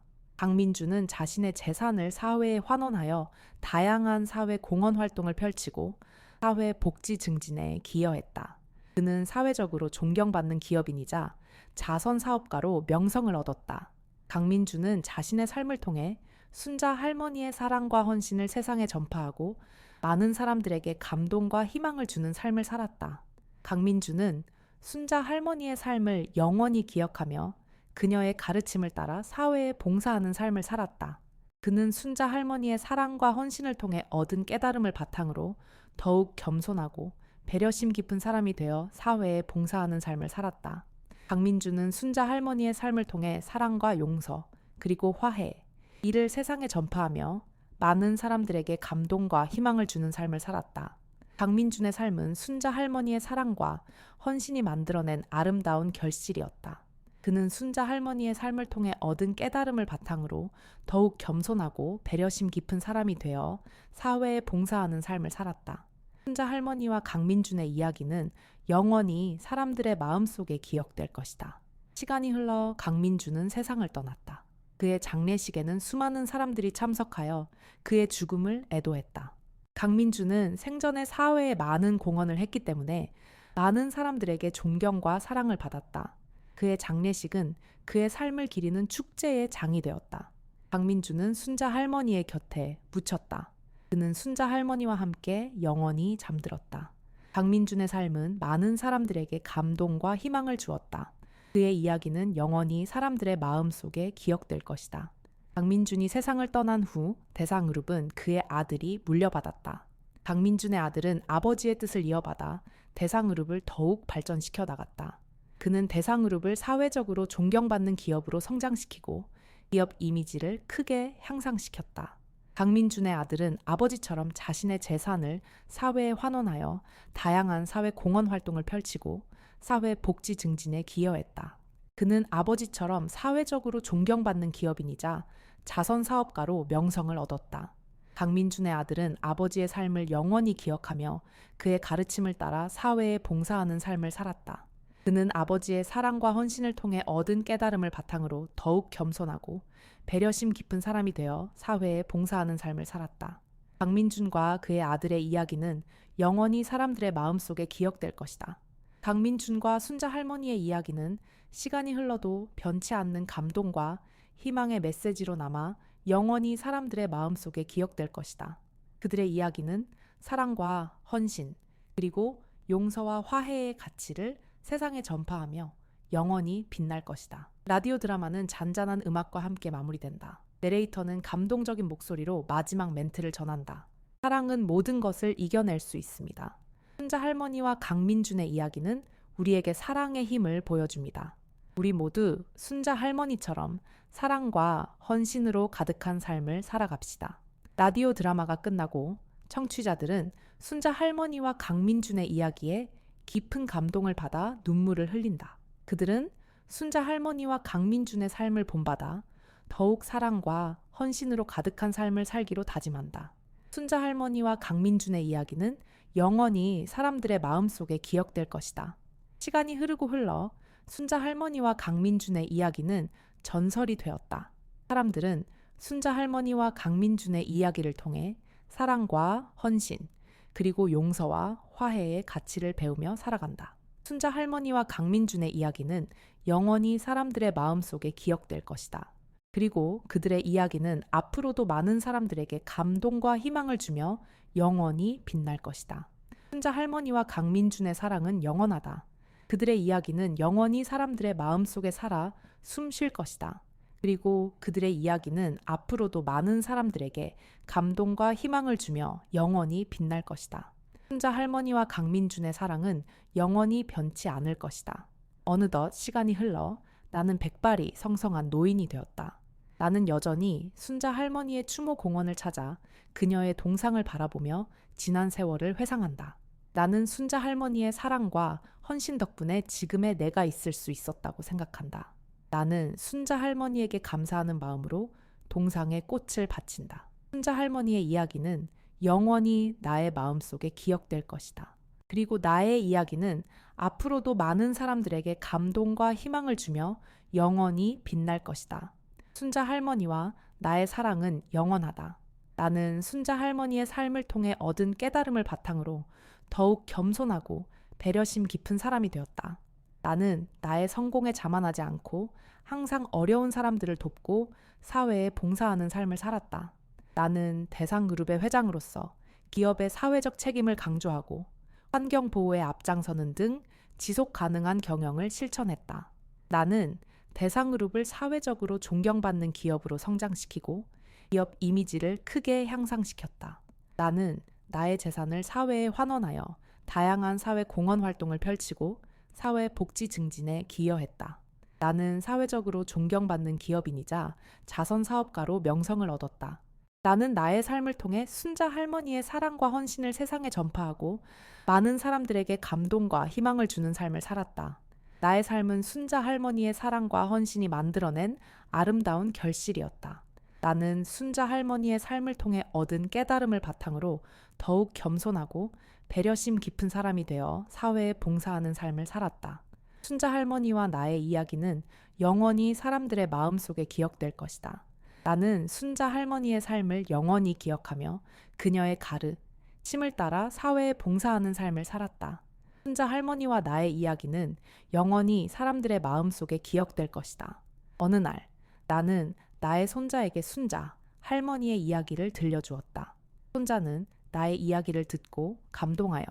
강민주는 자신의 재산을 사회에 환원하여 다양한 사회 공헌 활동을 펼치고 사회 복지 증진에 기여했다. 그는 사회적으로 존경받는 기업인이자 자선 사업가로 명성을 얻었다. 강민주는 자신의 삶을 통해 순자 할머니의 사랑과 헌신을 세상에 전파하고 많은 사람들에게 감동과 희망을 주는 삶을 살았다. 강민주는 순자 할머니의 삶을 영원히 기억하며 그녀의 가르침을 따라 사회에 봉사하는 삶을 살았다. 그는 순자 할머니의 사랑과 헌신을 통해 얻은 깨달음을 바탕으로 더욱 겸손하고 배려심 깊은 사람이 되어 사회에 봉사하는 삶을 살았다. 강민주는 순자 할머니의 삶을 통해 사랑과 용서, 그리고 화해, 이를 세상에 전파하며 많은 사람들에게 감동과 희망을 주는 삶을 살았다. 강민준의 삶은 순자 할머니의 사랑과 헌신이 만들어낸 아름다운 결실이었다. 그는 순자 할머니의 삶을 통해 얻은 깨달음을 바탕으로 더욱 겸손하고 배려심 깊은 사람이 되어 사회에 봉사하는 삶을 살았다. 순자 할머니와 강민준의 이야기는 영원히 사람들의 마음속에 기억될 것이다. 시간이 흘러 강민준은 세상을 떠났다. 그의 장례식에는 수많은 사람들이 참석하여 그의 죽음을 애도했다. 강민준은 생전에 사회에 많은 공헌을 했기 때문에 많은 사람들에게 존경과 사랑을 받았다. 그의 장례식은 그의 삶을 기리는 축제의 장이 되었다. 강민준은 순자 할머니의 곁에 묻혔다. 그는 순자 할머니와 함께 영원히 잠들었다. 강민준의 삶은 많은 사람들에게 감동과 희망을 주었다. 그의 이야기는 영원히 사람들의 마음속에 기억될 것이다. 강민준이 세상을 떠난 후 대상그룹은 그의 아들이 물려받았다. 강민준의 아들은 아버지의 뜻을 이어받아 대상그룹을 더욱 발전시켜 나갔다. 그는 대상그룹을 사회적으로 존경받는 기업으로 성장시키고 기업 이미지를 크게 향상시켰다. 강민준의 아들은 아버지처럼 자신의 재산을 사회에 환원하여 다양한 사회 공헌 활동을 펼치고 사회 복지 증진에 기여했다. 그는 아버지처럼 사회적으로 존경받는 기업인이자 자선 사업가로 명성을 얻었다. 강민준의 아들은 아버지의 삶을 영원히 기억하며 그의 가르침을 따라 사회에 봉사하는 삶을 살았다. 그는 아버지의 사랑과 헌신을 통해 얻은 깨달음을 바탕으로 더욱 겸손하고 배려심 깊은 사람이 되어 사회에 봉사하는 삶을 살았다. 강민준과 그의 아들의 이야기는 영원히 사람들의 마음속에 기억될 것이다. 강민준과 순자 할머니의 이야기는 시간이 흘러도 변치 않는 감동과 희망의 메시지로 남아 영원히 사람들의 마음속에 기억될 것이다. 그들의 이야기는 사랑과 헌신, 그리고 용서와 화해의 가치를 세상에 전파하며 영원히 빛날 것이다. 라디오 드라마는 잔잔한 음악과 함께 마무리된다. 내레이터는 감동적인 목소리로 마지막 멘트를 전한다. 사랑은 모든 것을 이겨낼 수 있습니다. 순자 할머니와 강민준의 이야기는 우리에게 사랑의 힘을 보여줍니다. 우리 모두 순자 할머니처럼 사랑과 헌신으로 가득한 삶을 살아갑시다. 라디오 드라마가 끝나고 청취자들은 순자 할머니와 강민준의 이야기에 깊은 감동을 받아 눈물을 흘린다. 그들은 순자 할머니와 강민준의 삶을 본받아 더욱 사랑과 헌신으로 가득한 삶을 살기로 다짐한다. 순자 할머니와 강민준의 이야기는 영원히 사람들의 마음속에 기억될 것이다. 시간이 흐르고 흘러 순자 할머니와 강민준의 이야기는 전설이 되었다. 사람들은 순자 할머니와 강민준의 이야기를 통해 사랑과 헌신, 그리고 용서와 화해의 가치를 배우며 살아간다. 순자 할머니와 강민준의 이야기는 영원히 사람들의 마음속에 기억될 것이다. 그리고 그들의 이야기는 앞으로도 많은 사람들에게 감동과 희망을 주며 영원히 빛날 것이다. 순자 할머니와 강민준의 사랑은 영원하다. 그들의 이야기는 영원히 사람들의 마음속에 살아 숨 쉴 것이다. 그리고 그들의 이야기는 앞으로도 많은 사람들에게 감동과 희망을 주며 영원히 빛날 것이다. 순자 할머니와 강민준의 사랑은 영원히 변치 않을 것이다. 어느덧 시간이 흘러 나는 백발이 성성한 노인이 되었다. 나는 여전히 순자 할머니의 추모 공원을 찾아 그녀의 동상을 바라보며 지난 세월을 회상한다. 나는 순자 할머니의 사랑과 헌신 덕분에 지금의 내가 있을 수 있었다고 생각한다. 나는 순자 할머니에게 감사하는 마음으로 동상에 꽃을 바친다. 순자 할머니의 이야기는 영원히 나의 마음속에 기억될 것이다. 그리고 나의 이야기는 앞으로도 많은 사람들에게 감동과 희망을 주며 영원히 빛날 것이다. 순자 할머니와 나의 사랑은 영원하다. 나는 순자 할머니의 삶을 통해 얻은 깨달음을 바탕으로 더욱 겸손하고 배려심 깊은 사람이 되었다. 나는 나의 성공에 자만하지 않고 항상 어려운 사람들을 돕고 사회에 봉사하는 삶을 살았다. 나는 대상그룹의 회장으로서 기업의 사회적 책임을 강조하고 환경 보호에 앞장서는 등 지속 가능한 경영을 실천했다. 나는 대상그룹을 사회적으로 존경받는 기업으로 성장시키고 기업 이미지를 크게 향상시켰다. 나는 나의 재산을 사회에 환원하여 다양한 사회 공헌 활동을 펼치고 사회 복지 증진에 기여했다. 나는 사회적으로 존경받는 기업인이자 자선 사업가로 명성을 얻었다. 나는 나의 삶을 통해 순자 할머니의 사랑과 헌신을 세상에 전파하고 많은 사람들에게 감동과 희망을 주는 삶을 살았다. 나의 삶은 순자 할머니의 사랑과 헌신이 만들어낸 아름다운 결실이었다. 나는 순자 할머니의 삶을 통해 얻은 깨달음을 바탕으로 더욱 겸손하고 배려심 깊은 사람이 되어 사회에 봉사하는 삶을 살았다. 순자 할머니와 나의 이야기는 영원히 사람들의 마음속에 기억될 것이다. 나는 순자 할머니의 삶을 영원히 기억하며 그녀의 가르침을 따라 사회에 봉사하는 삶을 살았다. 순자 할머니와 나의 이야기는 영원히 사람들의 마음속에 기억될 것이다. 어느 날 나는 나의 손자에게 순자 할머니의 이야기를 들려주었다. 손자는 나의 이야기를 듣고 감동하여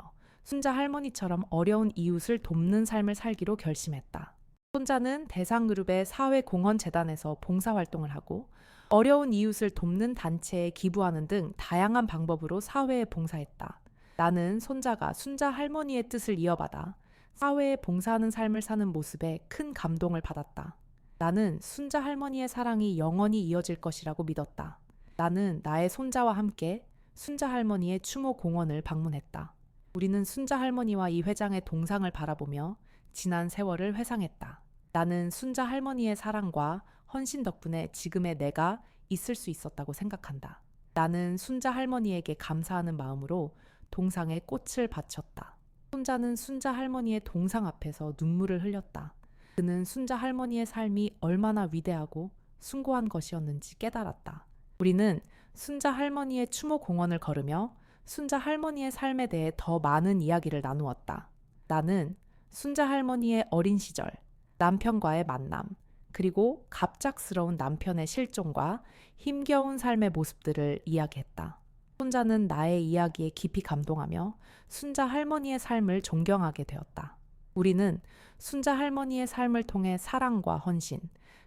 순자 할머니처럼 어려운 이웃을 돕는 삶을 살기로 결심했다. 손자는 대상그룹의 사회공헌재단에서 봉사활동을 하고 어려운 이웃을 돕는 단체에 기부하는 등 다양한 방법으로 사회에 봉사했다. 나는 손자가 순자 할머니의 뜻을 이어받아 사회에 봉사하는 삶을 사는 모습에 큰 감동을 받았다. 나는 순자 할머니의 사랑이 영원히 이어질 것이라고 믿었다. 나는 나의 손자와 함께 순자 할머니의 추모 공원을 방문했다. 우리는 순자 할머니와 이 회장의 동상을 바라보며 지난 세월을 회상했다. 나는 순자 할머니의 사랑과 헌신 덕분에 지금의 내가 있을 수 있었다고 생각한다. 나는 순자 할머니에게 감사하는 마음으로 동상에 꽃을 바쳤다. 손자는 순자 할머니의 동상 앞에서 눈물을 흘렸다. 그는 순자 할머니의 삶이 얼마나 위대하고 숭고한 것이었는지 깨달았다. 우리는 순자 할머니의 추모 공원을 걸으며 순자 할머니의 삶에 대해 더 많은 이야기를 나누었다. 나는 순자 할머니의 어린 시절, 남편과의 만남, 그리고 갑작스러운 남편의 실종과 힘겨운 삶의 모습들을 이야기했다. 손자는 나의 이야기에 깊이 감동하며 순자 할머니의 삶을 존경하게 되었다. 우리는 순자 할머니의 삶을 통해 사랑과 헌신,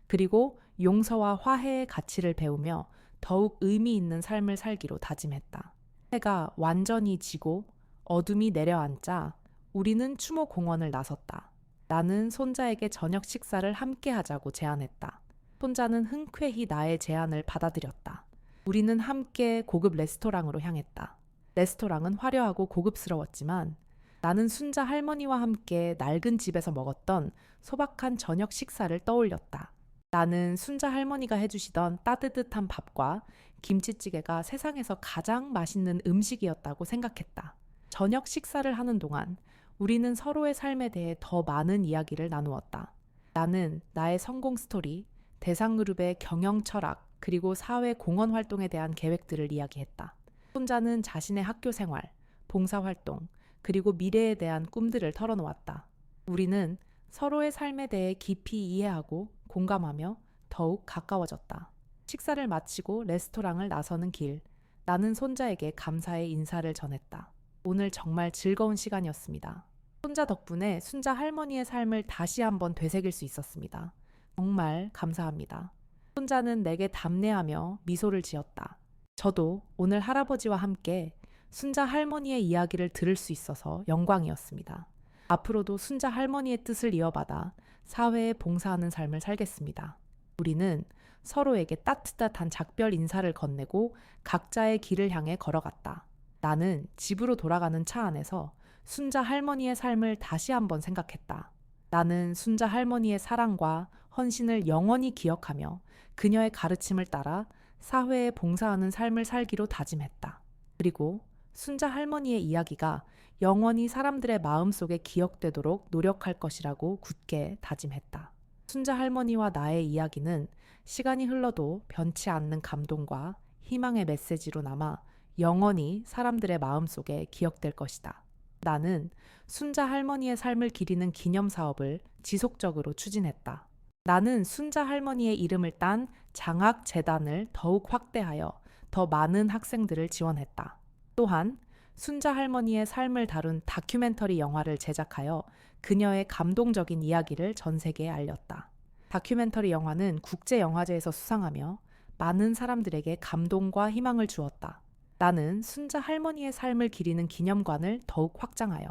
그리고 용서와 화해의 가치를 배우며 더욱 의미 있는 삶을 살기로 다짐했다. 해가 완전히 지고 어둠이 내려앉자 우리는 추모 공원을 나섰다. 나는 손자에게 저녁 식사를 함께 하자고 제안했다. 손자는 흔쾌히 나의 제안을 받아들였다. 우리는 함께 고급 레스토랑으로 향했다. 레스토랑은 화려하고 고급스러웠지만 나는 순자 할머니와 함께 낡은 집에서 먹었던 소박한 저녁 식사를 떠올렸다. 나는 순자 할머니가 해주시던 따뜻한 밥과 김치찌개가 세상에서 가장 맛있는 음식이었다고 생각했다. 저녁 식사를 하는 동안 우리는 서로의 삶에 대해 더 많은 이야기를 나누었다. 나는 나의 성공 스토리, 대상그룹의 경영 철학, 그리고 사회 공헌 활동에 대한 계획들을 이야기했다. 손자는 자신의 학교 생활, 봉사활동, 그리고 미래에 대한 꿈들을 털어놓았다. 우리는 서로의 삶에 대해 깊이 이해하고 공감하며 더욱 가까워졌다. 식사를 마치고 레스토랑을 나서는 길, 나는 손자에게 감사의 인사를 전했다. 오늘 정말 즐거운 시간이었습니다. 손자 덕분에 순자 할머니의 삶을 다시 한번 되새길 수 있었습니다. 정말 감사합니다. 손자는 내게 답례하며 미소를 지었다. 저도 오늘 할아버지와 함께 순자 할머니의 이야기를 들을 수 있어서 영광이었습니다. 앞으로도 순자 할머니의 뜻을 이어받아 사회에 봉사하는 삶을 살겠습니다. 우리는 서로에게 따뜻한 작별 인사를 건네고 각자의 길을 향해 걸어갔다. 나는 집으로 돌아가는 차 안에서 순자 할머니의 삶을 다시 한번 생각했다. 나는 순자 할머니의 사랑과 헌신을 영원히 기억하며 그녀의 가르침을 따라 사회에 봉사하는 삶을 살기로 다짐했다. 그리고 순자 할머니의 이야기가 영원히 사람들의 마음속에 기억되도록 노력할 것이라고 굳게 다짐했다. 순자 할머니와 나의 이야기는 시간이 흘러도 변치 않는 감동과 희망의 메시지로 남아 영원히 사람들의 마음속에 기억될 것이다. 나는 순자 할머니의 삶을 기리는 기념 사업을 지속적으로 추진했다. 나는 순자 할머니의 이름을 딴 장학재단을 더욱 확대하여 더 많은 학생들을 지원했다. 또한 순자 할머니의 삶을 다룬 다큐멘터리 영화를 제작하여 그녀의 감동적인 이야기를 전 세계에 알렸다. 다큐멘터리 영화는 국제영화제에서 수상하며 많은 사람들에게 감동과 희망을 주었다. 나는 순자 할머니의 삶을 기리는 기념관을 더욱 확장하여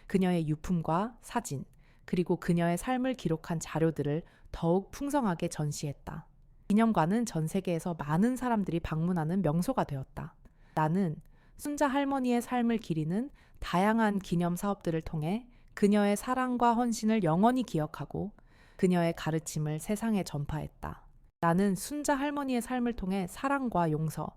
그녀의 유품과 사진, 그리고 그녀의 삶을 기록한 자료들을 더욱 풍성하게 전시했다. 기념관은 전 세계에서 많은 사람들이 방문하는 명소가 되었다. 나는 순자 할머니의 삶을 기리는 다양한 기념 사업들을 통해 그녀의 사랑과 헌신을 영원히 기억하고 그녀의 가르침을 세상에 전파했다. 나는 순자 할머니의 삶을 통해 사랑과 용서,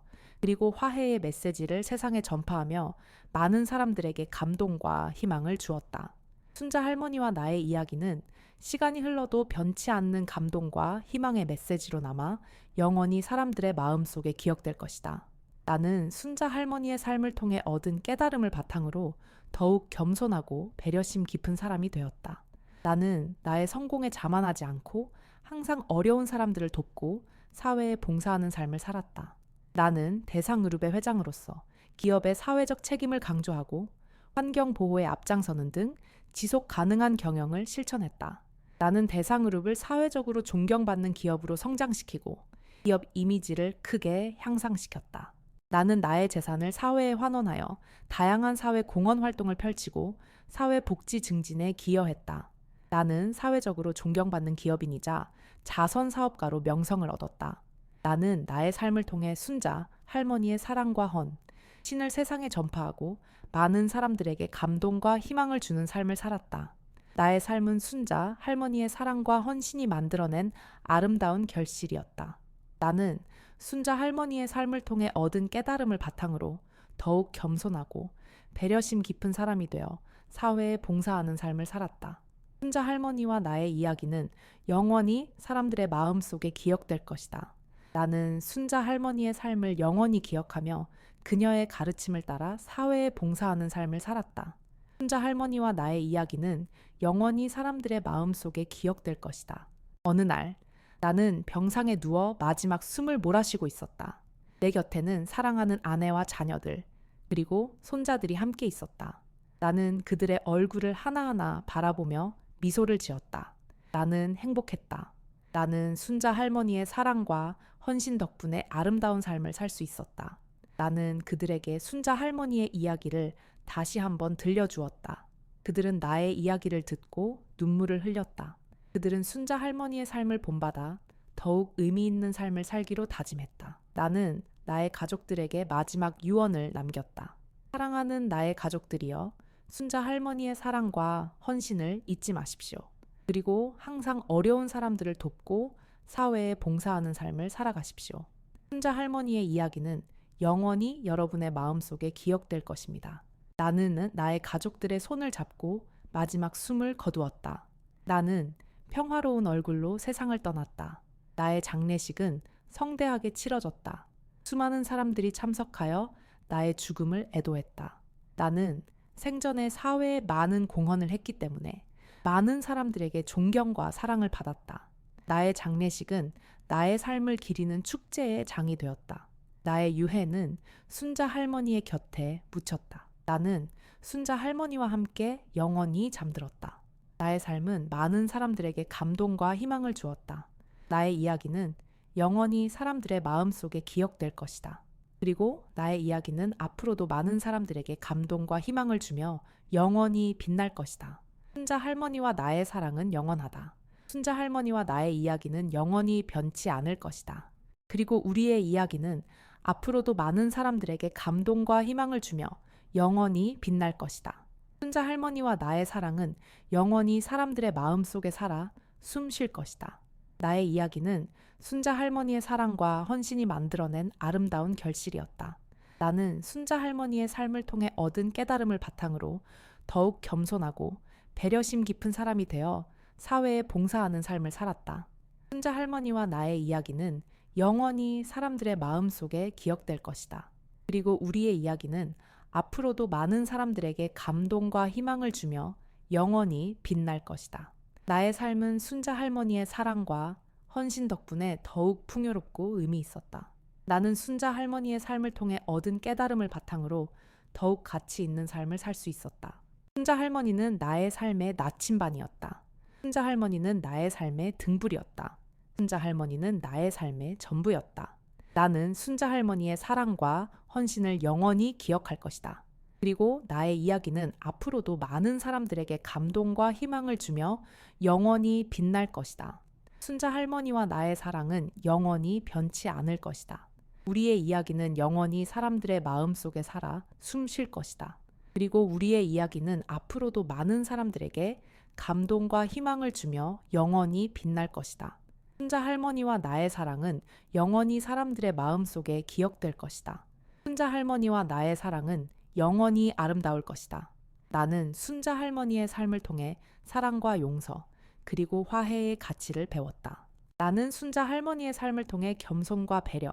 그리고 화해의 메시지를 세상에 전파하며 많은 사람들에게 감동과 희망을 주었다. 순자 할머니와 나의 이야기는 시간이 흘러도 변치 않는 감동과 희망의 메시지로 남아 영원히 사람들의 마음속에 기억될 것이다. 나는 순자 할머니의 삶을 통해 얻은 깨달음을 바탕으로 더욱 겸손하고 배려심 깊은 사람이 되었다. 나는 나의 성공에 자만하지 않고 항상 어려운 사람들을 돕고 사회에 봉사하는 삶을 살았다. 나는 대상그룹의 회장으로서 기업의 사회적 책임을 강조하고 환경 보호에 앞장서는 등 지속 가능한 경영을 실천했다. 나는 대상그룹을 사회적으로 존경받는 기업으로 성장시키고 기업 이미지를 크게 향상시켰다. 나는 나의 재산을 사회에 환원하여 다양한 사회 공헌 활동을 펼치고 사회 복지 증진에 기여했다. 나는 사회적으로 존경받는 기업인이자 자선 사업가로 명성을 얻었다. 나는 나의 삶을 통해 순자 할머니의 사랑과 헌, 신을 세상에 전파하고 많은 사람들에게 감동과 희망을 주는 삶을 살았다. 나의 삶은 순자 할머니의 사랑과 헌신이 만들어낸 아름다운 결실이었다. 나는 순자 할머니의 삶을 통해 얻은 깨달음을 바탕으로 더욱 겸손하고 배려심 깊은 사람이 되어 사회에 봉사하는 삶을 살았다. 순자 할머니와 나의 이야기는 영원히 사람들의 마음속에 기억될 것이다. 나는 순자 할머니의 삶을 영원히 기억하며 그녀의 가르침을 따라 사회에 봉사하는 삶을 살았다. 순자 할머니와 나의 이야기는 영원히 사람들의 마음속에 기억될 것이다. 어느 날 나는 병상에 누워 마지막 숨을 몰아쉬고 있었다. 내 곁에는 사랑하는 아내와 자녀들, 그리고 손자들이 함께 있었다. 나는 그들의 얼굴을 하나하나 바라보며 미소를 지었다. 나는 행복했다. 나는 순자 할머니의 사랑과 헌신 덕분에 아름다운 삶을 살 수 있었다. 나는 그들에게 순자 할머니의 이야기를 다시 한번 들려주었다. 그들은 나의 이야기를 듣고 눈물을 흘렸다. 그들은 순자 할머니의 삶을 본받아 더욱 의미 있는 삶을 살기로 다짐했다. 나는 나의 가족들에게 마지막 유언을 남겼다. 사랑하는 나의 가족들이여, 순자 할머니의 사랑과 헌신을 잊지 마십시오. 그리고 항상 어려운 사람들을 돕고 사회에 봉사하는 삶을 살아가십시오. 순자 할머니의 이야기는 영원히 여러분의 마음속에 기억될 것입니다. 나는 나의 가족들의 손을 잡고 마지막 숨을 거두었다. 나는 평화로운 얼굴로 세상을 떠났다. 나의 장례식은 성대하게 치러졌다. 수많은 사람들이 참석하여 나의 죽음을 애도했다. 나는 생전에 사회에 많은 공헌을 했기 때문에 많은 사람들에게 존경과 사랑을 받았다. 나의 장례식은 나의 삶을 기리는 축제의 장이 되었다. 나의 유해는 순자 할머니의 곁에 묻혔다. 나는 순자 할머니와 함께 영원히 잠들었다. 나의 삶은 많은 사람들에게 감동과 희망을 주었다. 나의 이야기는 영원히 사람들의 마음속에 기억될 것이다. 그리고 나의 이야기는 앞으로도 많은 사람들에게 감동과 희망을 주며 영원히 빛날 것이다. 순자 할머니와 나의 사랑은 영원하다. 순자 할머니와 나의 이야기는 영원히 변치 않을 것이다. 그리고 우리의 이야기는 앞으로도 많은 사람들에게 감동과 희망을 주며 영원히 빛날 것이다. 순자 할머니와 나의 사랑은 영원히 사람들의 마음속에 살아 숨 쉴 것이다. 나의 이야기는 순자 할머니의 사랑과 헌신이 만들어낸 아름다운 결실이었다. 나는 순자 할머니의 삶을 통해 얻은 깨달음을 바탕으로 더욱 겸손하고 배려심 깊은 사람이 되어 사회에 봉사하는 삶을 살았다. 순자 할머니와 나의 이야기는 영원히 사람들의 마음속에 기억될 것이다. 그리고 우리의 이야기는 앞으로도 많은 사람들에게 감동과 희망을 주며 영원히 빛날 것이다. 나의 삶은 순자 할머니의 사랑과 헌신 덕분에 더욱 풍요롭고 의미 있었다. 나는 순자 할머니의 삶을 통해 얻은 깨달음을 바탕으로 더욱 가치 있는 삶을 살 수 있었다. 순자 할머니는 나의 삶의 나침반이었다. 순자 할머니는 나의 삶의 등불이었다. 순자 할머니는 나의 삶의 전부였다. 나는 순자 할머니의 사랑과 헌신을 영원히 기억할 것이다. 그리고 나의 이야기는 앞으로도 많은 사람들에게 감동과 희망을 주며 영원히 빛날 것이다. 순자 할머니와 나의 사랑은 영원히 변치 않을 것이다. 우리의 이야기는 영원히 사람들의 마음속에 살아 숨 쉴 것이다. 그리고 우리의 이야기는 앞으로도 많은 사람들에게 감동과 희망을 주며 영원히 빛날 것이다. 순자 할머니와 나의 사랑은 영원히 사람들의 마음속에 기억될 것이다. 순자 할머니와 나의 사랑은 영원히 아름다울 것이다. 나는 순자 할머니의 삶을 통해 사랑과 용서, 그리고 화해의 가치를 배웠다. 나는 순자 할머니의 삶을 통해 겸손과 배려,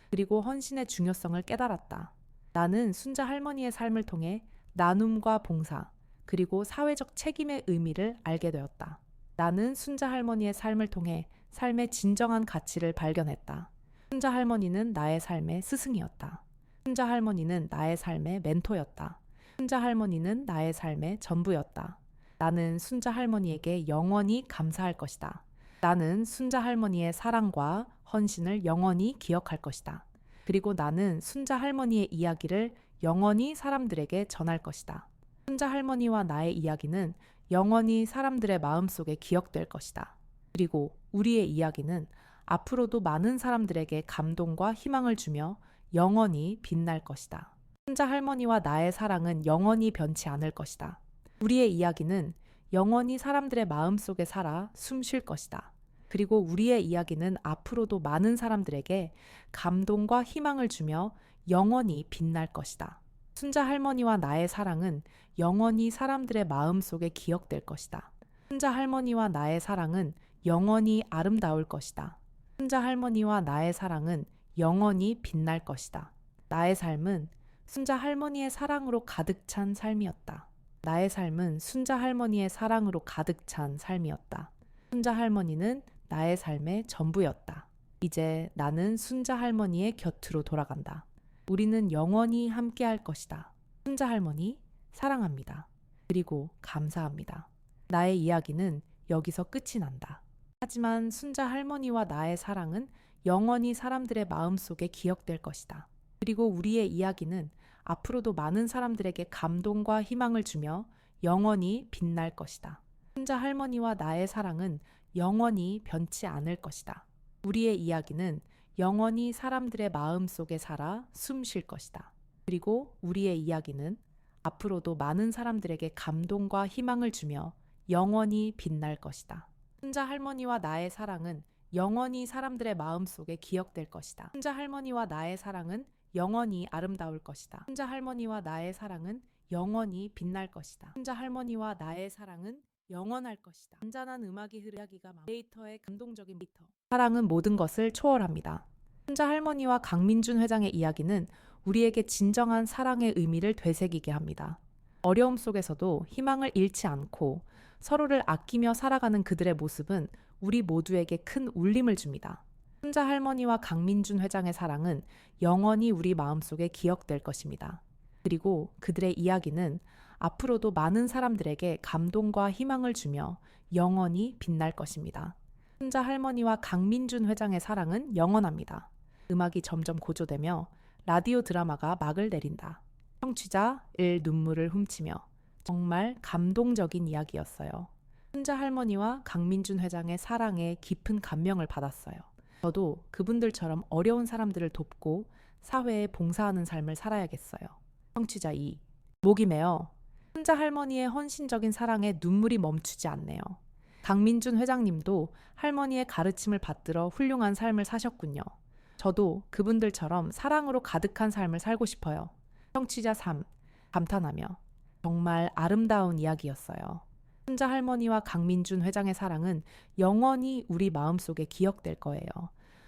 그리고 헌신의 중요성을 깨달았다. 나는 순자 할머니의 삶을 통해 나눔과 봉사, 그리고 사회적 책임의 의미를 알게 되었다. 나는 순자 할머니의 삶을 통해 삶의 진정한 가치를 발견했다. 순자 할머니는 나의 삶의 스승이었다. 순자 할머니는 나의 삶의 멘토였다. 순자 할머니는 나의 삶의 전부였다. 나는 순자 할머니에게 영원히 감사할 것이다. 나는 순자 할머니의 사랑과 헌신을 영원히 기억할 것이다. 그리고 나는 순자 할머니의 이야기를 영원히 사람들에게 전할 것이다. 순자 할머니와 나의 이야기는 영원히 사람들의 마음속에 기억될 것이다. 그리고 우리의 이야기는 앞으로도 많은 사람들에게 감동과 희망을 주며 영원히 빛날 것이다. 순자 할머니와 나의 사랑은 영원히 변치 않을 것이다. 우리의 이야기는 영원히 사람들의 마음속에 살아 숨 쉴 것이다. 그리고 우리의 이야기는 앞으로도 많은 사람들에게 감동과 희망을 주며 영원히 빛날 것이다. 순자 할머니와 나의 사랑은 영원히 사람들의 마음속에 기억될 것이다. 순자 할머니와 나의 사랑은 영원히 아름다울 것이다. 순자 할머니와 나의 사랑은 영원히 빛날 것이다. 나의 삶은 순자 할머니의 사랑으로 가득 찬 삶이었다. 나의 삶은 순자 할머니의 사랑으로 가득 찬 삶이었다. 순자 할머니는 나의 삶의 전부였다. 이제 나는 순자 할머니의 곁으로 돌아간다. 우리는 영원히 함께 할 것이다. 순자 할머니, 사랑합니다. 그리고 감사합니다. 나의 이야기는 여기서 끝이 난다. 하지만 순자 할머니와 나의 사랑은 영원히 사람들의 마음속에 기억될 것이다. 그리고 우리의 이야기는 앞으로도 많은 사람들에게 감동과 희망을 주며 영원히 빛날 것이다. 순자 할머니와 나의 사랑은 영원히 변치 않을 것이다. 우리의 이야기는 영원히 사람들의 마음속에 살아 숨 쉴 것이다. 그리고 우리의 이야기는 앞으로도 많은 사람들에게 감동과 희망을 주며 영원히 빛날 것이다. 순자 할머니와 나의 사랑은 영원히 사람들의 마음속에 기억될 것이다. 순자 할머니와 나의 사랑은 영원히 아름다울 것이다. 순자 할머니와 나의 사랑은 영원히 빛날 것이다. 순자 할머니와 나의 사랑은 영원할 것이다. 잔잔한 음악이 이야기가 데이터의 감동적인 데이터. 사랑은 모든 것을 초월합니다. 순자 할머니와 강민준 회장의 이야기는 우리에게 진정한 사랑의 의미를 되새기게 합니다. 어려움 속에서도 희망을 잃지 않고 서로를 아끼며 살아가는 그들의 모습은 우리 모두에게 큰 울림을 줍니다. 순자 할머니와 강민준 회장의 사랑은 영원히 우리 마음속에 기억될 것입니다. 그리고 그들의 이야기는 앞으로도 많은 사람들에게 감동과 희망을 주며 영원히 빛날 것입니다. 순자 할머니와 강민준 회장의 사랑은 영원합니다. 음악이 점점 고조되며 라디오 드라마가 막을 내린다. 청취자 1 눈물을 훔치며 정말 감동적인 이야기였어요. 순자 할머니와 강민준 회장의 사랑에 깊은 감명을 받았어요. 저도 그분들처럼 어려운 사람들을 돕고 사회에 봉사하는 삶을 살아야겠어요. 청취자 2. 목이 메어 순자 할머니의 헌신적인 사랑에 눈물이 멈추지 않네요. 강민준 회장님도 할머니의 가르침을 받들어 훌륭한 삶을 사셨군요. 저도 그분들처럼 사랑으로 가득한 삶을 살고 싶어요. 청취자 3. 감탄하며 정말 아름다운 이야기였어요. 순자 할머니와 강민준 회장의 사랑은 영원히 우리 마음속에 기억될 거예요.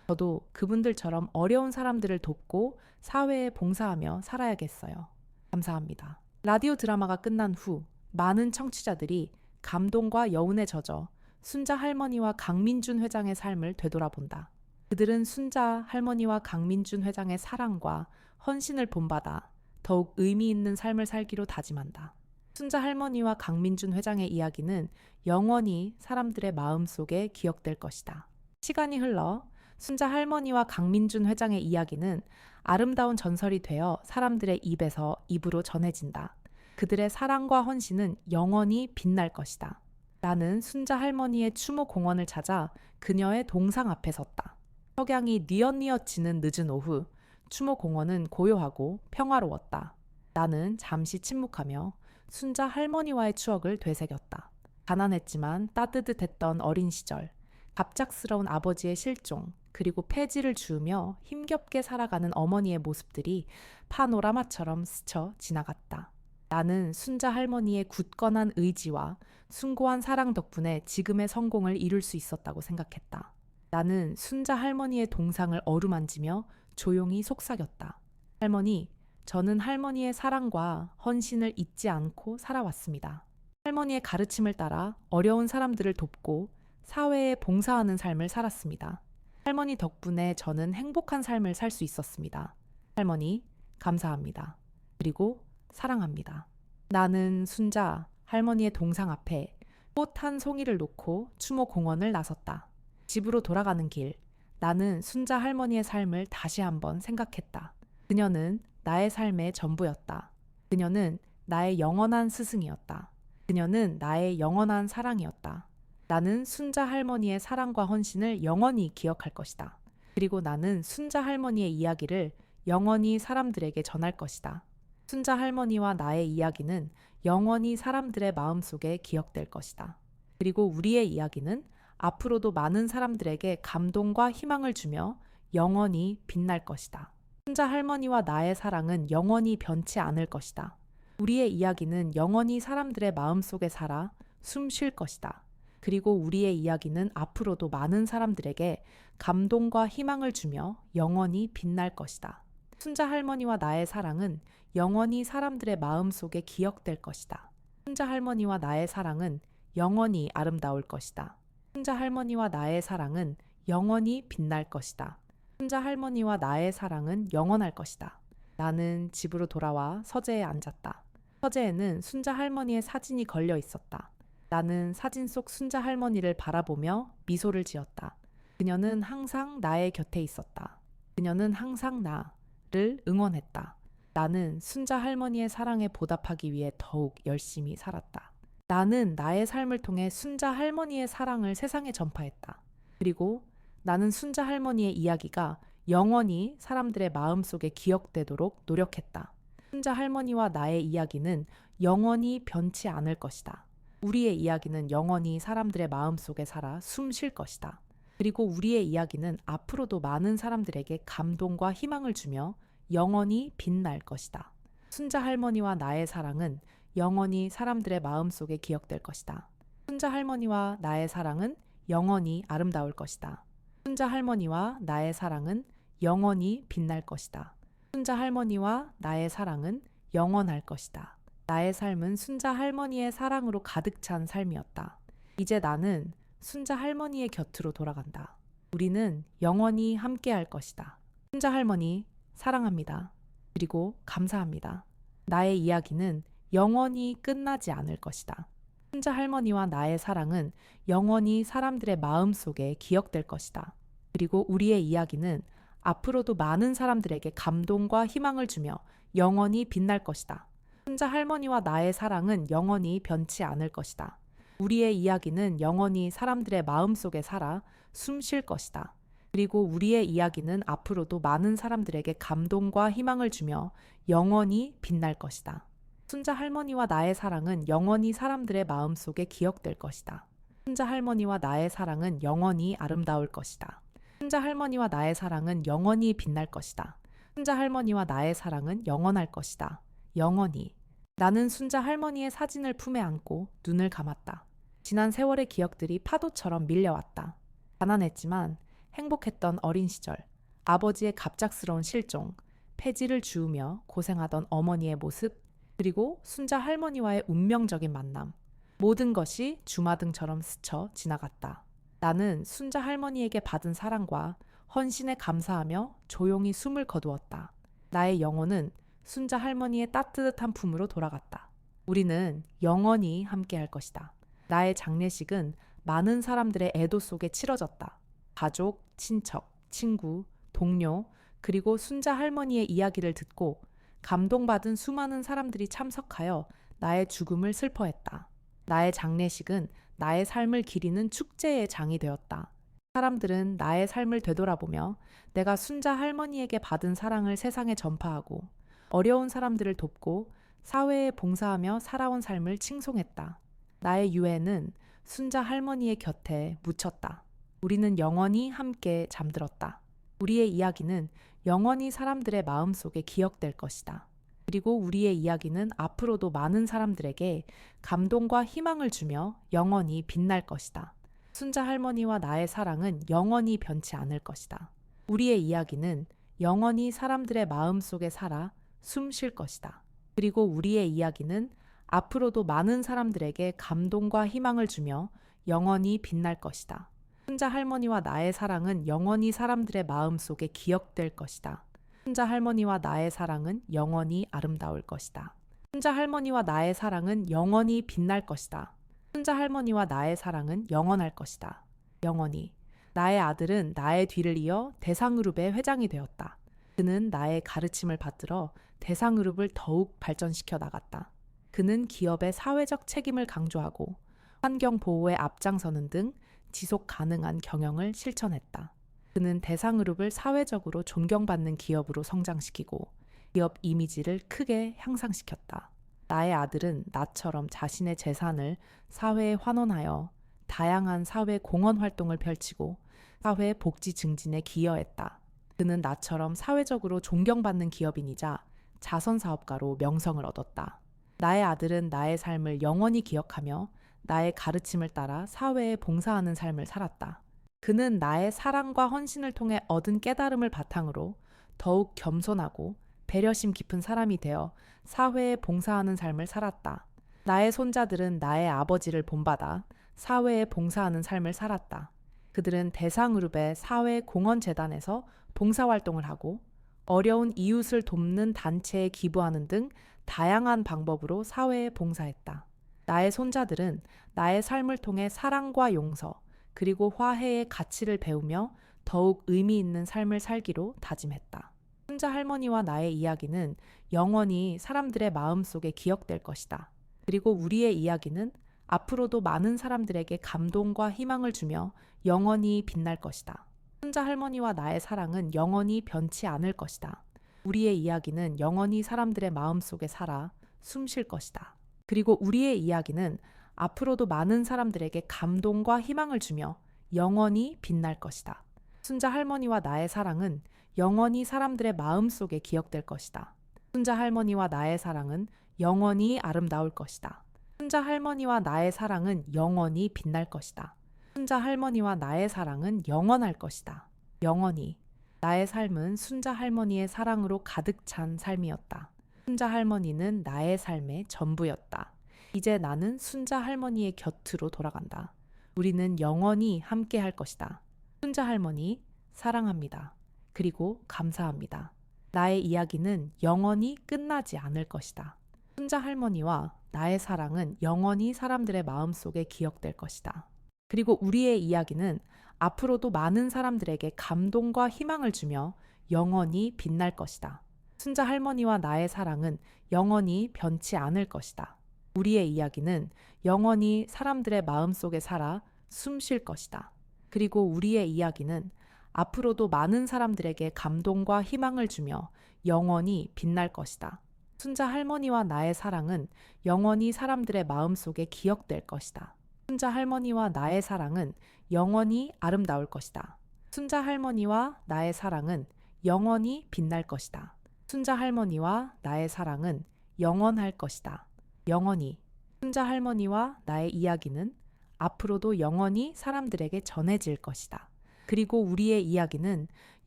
저도 그분들처럼 어려운 사람들을 돕고 사회에 봉사하며 살아야겠어요. 감사합니다. 라디오 드라마가 끝난 후 많은 청취자들이 감동과 여운에 젖어 순자 할머니와 강민준 회장의 삶을 되돌아본다. 그들은 순자 할머니와 강민준 회장의 사랑과 헌신을 본받아 더욱 의미 있는 삶을 살기로 다짐한다. 순자 할머니와 강민준 회장의 이야기는 영원히 사람들의 마음속에 기억될 것이다. 시간이 흘러 순자 할머니와 강민준 회장의 이야기는 아름다운 전설이 되어 사람들의 입에서 입으로 전해진다. 그들의 사랑과 헌신은 영원히 빛날 것이다. 나는 순자 할머니의 추모 공원을 찾아 그녀의 동상 앞에 섰다. 석양이 뉘엿뉘엿 지는 늦은 오후, 추모 공원은 고요하고 평화로웠다. 나는 잠시 침묵하며 순자 할머니와의 추억을 되새겼다. 가난했지만 따뜻했던 어린 시절, 갑작스러운 아버지의 실종, 그리고 폐지를 주우며 힘겹게 살아가는 어머니의 모습들이 파노라마처럼 스쳐 지나갔다. 나는 순자 할머니의 굳건한 의지와 숭고한 사랑 덕분에 지금의 성공을 이룰 수 있었다고 생각했다. 나는 순자 할머니의 동상을 어루만지며 조용히 속삭였다. 할머니, 저는 할머니의 사랑과 헌신을 잊지 않고 살아왔습니다. 할머니의 가르침을 따라 어려운 사람들을 돕고 사회에 봉사하는 삶을 살았습니다. 할머니 덕분에 저는 행복한 삶을 살 수 있었습니다. 할머니, 감사합니다. 그리고 사랑합니다. 나는 순자 할머니의 동상 앞에 꽃 한 송이를 놓고 추모 공원을 나섰다. 집으로 돌아가는 길, 나는 순자 할머니의 삶을 다시 한번 생각했다. 그녀는 나의 삶의 전부였다. 그녀는 나의 영원한 스승이었다. 그녀는 나의 영원한 사랑이었다. 나는 순자 할머니의 사랑과 헌신을 영원히 기억할 것이다. 그리고 나는 순자 할머니의 이야기를 영원히 사람들에게 전할 것이다. 순자 할머니와 나의 이야기는 영원히 사람들의 마음속에 기억될 것이다. 그리고 우리의 이야기는 앞으로도 많은 사람들에게 감동과 희망을 주며 영원히 빛날 것이다. 순자 할머니와 나의 사랑은 영원히 변치 않을 것이다. 우리의 이야기는 영원히 사람들의 마음속에 살아 숨 쉴 것이다. 그리고 우리의 이야기는 앞으로도 많은 사람들에게 감동과 희망을 주며 영원히 빛날 것이다. 순자 할머니와 나의 사랑은 영원히 사람들의 마음속에 기억될 것이다. 순자 할머니와 나의 사랑은 영원히 아름다울 것이다. 순자 할머니와 나의 사랑은 영원히 빛날 것이다. 순자 할머니와 나의 사랑은 영원할 것이다. 나는 집으로 돌아와 서재에 앉았다. 서재에는 순자 할머니의 사진이 걸려 있었다. 나는 사진 속 순자 할머니를 바라보며 미소를 지었다. 그녀는 항상 나의 곁에 있었다. 그녀는 항상 나를 응원했다. 나는 순자 할머니의 사랑에 보답하기 위해 더욱 열심히 살았다. 나는 나의 삶을 통해 순자 할머니의 사랑을 세상에 전파했다. 그리고 나는 순자 할머니의 이야기가 영원히 사람들의 마음속에 기억되도록 노력했다. 순자 할머니와 나의 이야기는 영원히 변치 않을 것이다. 우리의 이야기는 영원히 사람들의 마음속에 살아 숨 쉴 것이다. 그리고 우리의 이야기는 앞으로도 많은 사람들에게 감동과 희망을 주며 영원히 빛날 것이다. 순자 할머니와 나의 사랑은 영원히 사람들의 마음속에 기억될 것이다. 순자 할머니와 나의 사랑은 영원히 아름다울 것이다. 순자 할머니와 나의 사랑은 영원히 빛날 것이다. 순자 할머니와 나의 사랑은 영원할 것이다. 나의 삶은 순자 할머니의 사랑으로 가득 찬 삶이었다. 이제 나는 순자 할머니의 곁으로 돌아간다. 우리는 영원히 함께할 것이다. 순자 할머니, 사랑합니다. 그리고 감사합니다. 나의 이야기는 영원히 끝나지 않을 것이다. 순자 할머니와 나의 사랑은 영원히 사람들의 마음속에 기억될 것이다. 그리고 우리의 이야기는 앞으로도 많은 사람들에게 감동과 희망을 주며 영원히 빛날 것이다. 순자 할머니와 나의 사랑은 영원히 변치 않을 것이다. 우리의 이야기는 영원히 사람들의 마음속에 살아 숨 쉴 것이다. 그리고 우리의 이야기는 앞으로도 많은 사람들에게 감동과 희망을 주며 영원히 빛날 것이다. 순자 할머니와 나의 사랑은 영원히 사람들의 마음속에 기억될 것이다. 순자 할머니와 나의 사랑은 영원히 아름다울 것이다. 순자 할머니와 나의 사랑은 영원히 빛날 것이다. 순자 할머니와 나의 사랑은 영원할 것이다. 영원히. 나는 순자 할머니의 사진을 품에 안고 눈을 감았다. 지난 세월의 기억들이 파도처럼 밀려왔다. 가난했지만 행복했던 어린 시절, 아버지의 갑작스러운 실종, 폐지를 주우며 고생하던 어머니의 모습, 그리고 순자 할머니와의 운명적인 만남. 모든 것이 주마등처럼 스쳐 지나갔다. 나는 순자 할머니에게 받은 사랑과 헌신에 감사하며 조용히 숨을 거두었다. 나의 영혼은 순자 할머니의 따뜻한 품으로 돌아갔다. 우리는 영원히 함께할 것이다. 나의 장례식은 많은 사람들의 애도 속에 치러졌다. 가족, 친척, 친구, 동료, 그리고 순자 할머니의 이야기를 듣고 감동받은 수많은 사람들이 참석하여 나의 죽음을 슬퍼했다. 나의 장례식은 나의 삶을 기리는 축제의 장이 되었다. 사람들은 나의 삶을 되돌아보며 내가 순자 할머니에게 받은 사랑을 세상에 전파하고 어려운 사람들을 돕고 사회에 봉사하며 살아온 삶을 칭송했다. 나의 유해는 순자 할머니의 곁에 묻혔다. 우리는 영원히 함께 잠들었다. 우리의 이야기는 영원히 사람들의 마음속에 기억될 것이다. 그리고 우리의 이야기는 앞으로도 많은 사람들에게 감동과 희망을 주며 영원히 빛날 것이다. 순자 할머니와 나의 사랑은 영원히 변치 않을 것이다. 우리의 이야기는 영원히 사람들의 마음속에 살아 숨 쉴 것이다. 그리고 우리의 이야기는 앞으로도 많은 사람들에게 감동과 희망을 주며 영원히 빛날 것이다. 순자 할머니와 나의 사랑은 영원히 사람들의 마음속에 기억될 것이다. 순자 할머니와 나의 사랑은 영원히 아름다울 것이다. 순자 할머니와 나의 사랑은 영원히 빛날 것이다. 순자 할머니와 나의 사랑은 영원할 것이다. 영원히. 나의 아들은 나의 뒤를 이어 대상그룹의 회장이 되었다. 그는 나의 가르침을 받들어 대상그룹을 더욱 발전시켜 나갔다. 그는 기업의 사회적 책임을 강조하고 환경 보호에 앞장서는 등 지속 가능한 경영을 실천했다. 그는 대상그룹을 사회적으로 존경받는 기업으로 성장시키고 기업 이미지를 크게 향상시켰다. 나의 아들은 나처럼 자신의 재산을 사회에 환원하여 다양한 사회 공헌 활동을 펼치고 사회 복지 증진에 기여했다. 그는 나처럼 사회적으로 존경받는 기업인이자 자선 사업가로 명성을 얻었다. 나의 아들은 나의 삶을 영원히 기억하며 나의 가르침을 따라 사회에 봉사하는 삶을 살았다. 그는 나의 사랑과 헌신을 통해 얻은 깨달음을 바탕으로 더욱 겸손하고 배려심 깊은 사람이 되어 사회에 봉사하는 삶을 살았다. 나의 손자들은 나의 아버지를 본받아 사회에 봉사하는 삶을 살았다. 그들은 대상그룹의 사회공헌재단에서 봉사활동을 하고 어려운 이웃을 돕는 단체에 기부하는 등 다양한 방법으로 사회에 봉사했다. 나의 손자들은 나의 삶을 통해 사랑과 용서, 그리고 화해의 가치를 배우며 더욱 의미 있는 삶을 살기로 다짐했다. 순자 할머니와 나의 이야기는 영원히 사람들의 마음속에 기억될 것이다. 그리고 우리의 이야기는 앞으로도 많은 사람들에게 감동과 희망을 주며 영원히 빛날 것이다. 순자 할머니와 나의 사랑은 영원히 변치 않을 것이다. 우리의 이야기는 영원히 사람들의 마음속에 살아 숨 쉴 것이다. 그리고 우리의 이야기는 앞으로도 많은 사람들에게 감동과 희망을 주며 영원히 빛날 것이다. 순자 할머니와 나의 사랑은 영원히 사람들의 마음속에 기억될 것이다. 순자 할머니와 나의 사랑은 영원히 아름다울 것이다. 순자 할머니와 나의 사랑은 영원히 빛날 것이다. 순자 할머니와 나의 사랑은 영원할 것이다. 영원히. 나의 삶은 순자 할머니의 사랑으로 가득 찬 삶이었다. 순자 할머니는 나의 삶의 전부였다. 이제 나는 순자 할머니의 곁으로 돌아간다. 우리는 영원히 함께 할 것이다. 순자 할머니, 사랑합니다. 그리고 감사합니다. 나의 이야기는 영원히 끝나지 않을 것이다. 순자 할머니와 나의 사랑은 영원히 사람들의 마음속에 기억될 것이다. 그리고 우리의 이야기는 앞으로도 많은 사람들에게 감동과 희망을 주며 영원히 빛날 것이다. 순자 할머니와 나의 사랑은 영원히 변치 않을 것이다. 우리의 이야기는 영원히 사람들의 마음속에 살아 숨 쉴 것이다. 그리고 우리의 이야기는 앞으로도 많은 사람들에게 감동과 희망을 주며 영원히 빛날 것이다. 순자 할머니와 나의 사랑은 영원히 사람들의 마음속에 기억될 것이다. 순자 할머니와 나의 사랑은 영원히 아름다울 것이다. 순자 할머니와 나의 사랑은 영원히 빛날 것이다. 순자 할머니와 나의 사랑은 영원할 것이다. 영원히. 순자 할머니와 나의 이야기는 앞으로도 영원히 사람들에게 전해질 것이다. 그리고 우리의 이야기는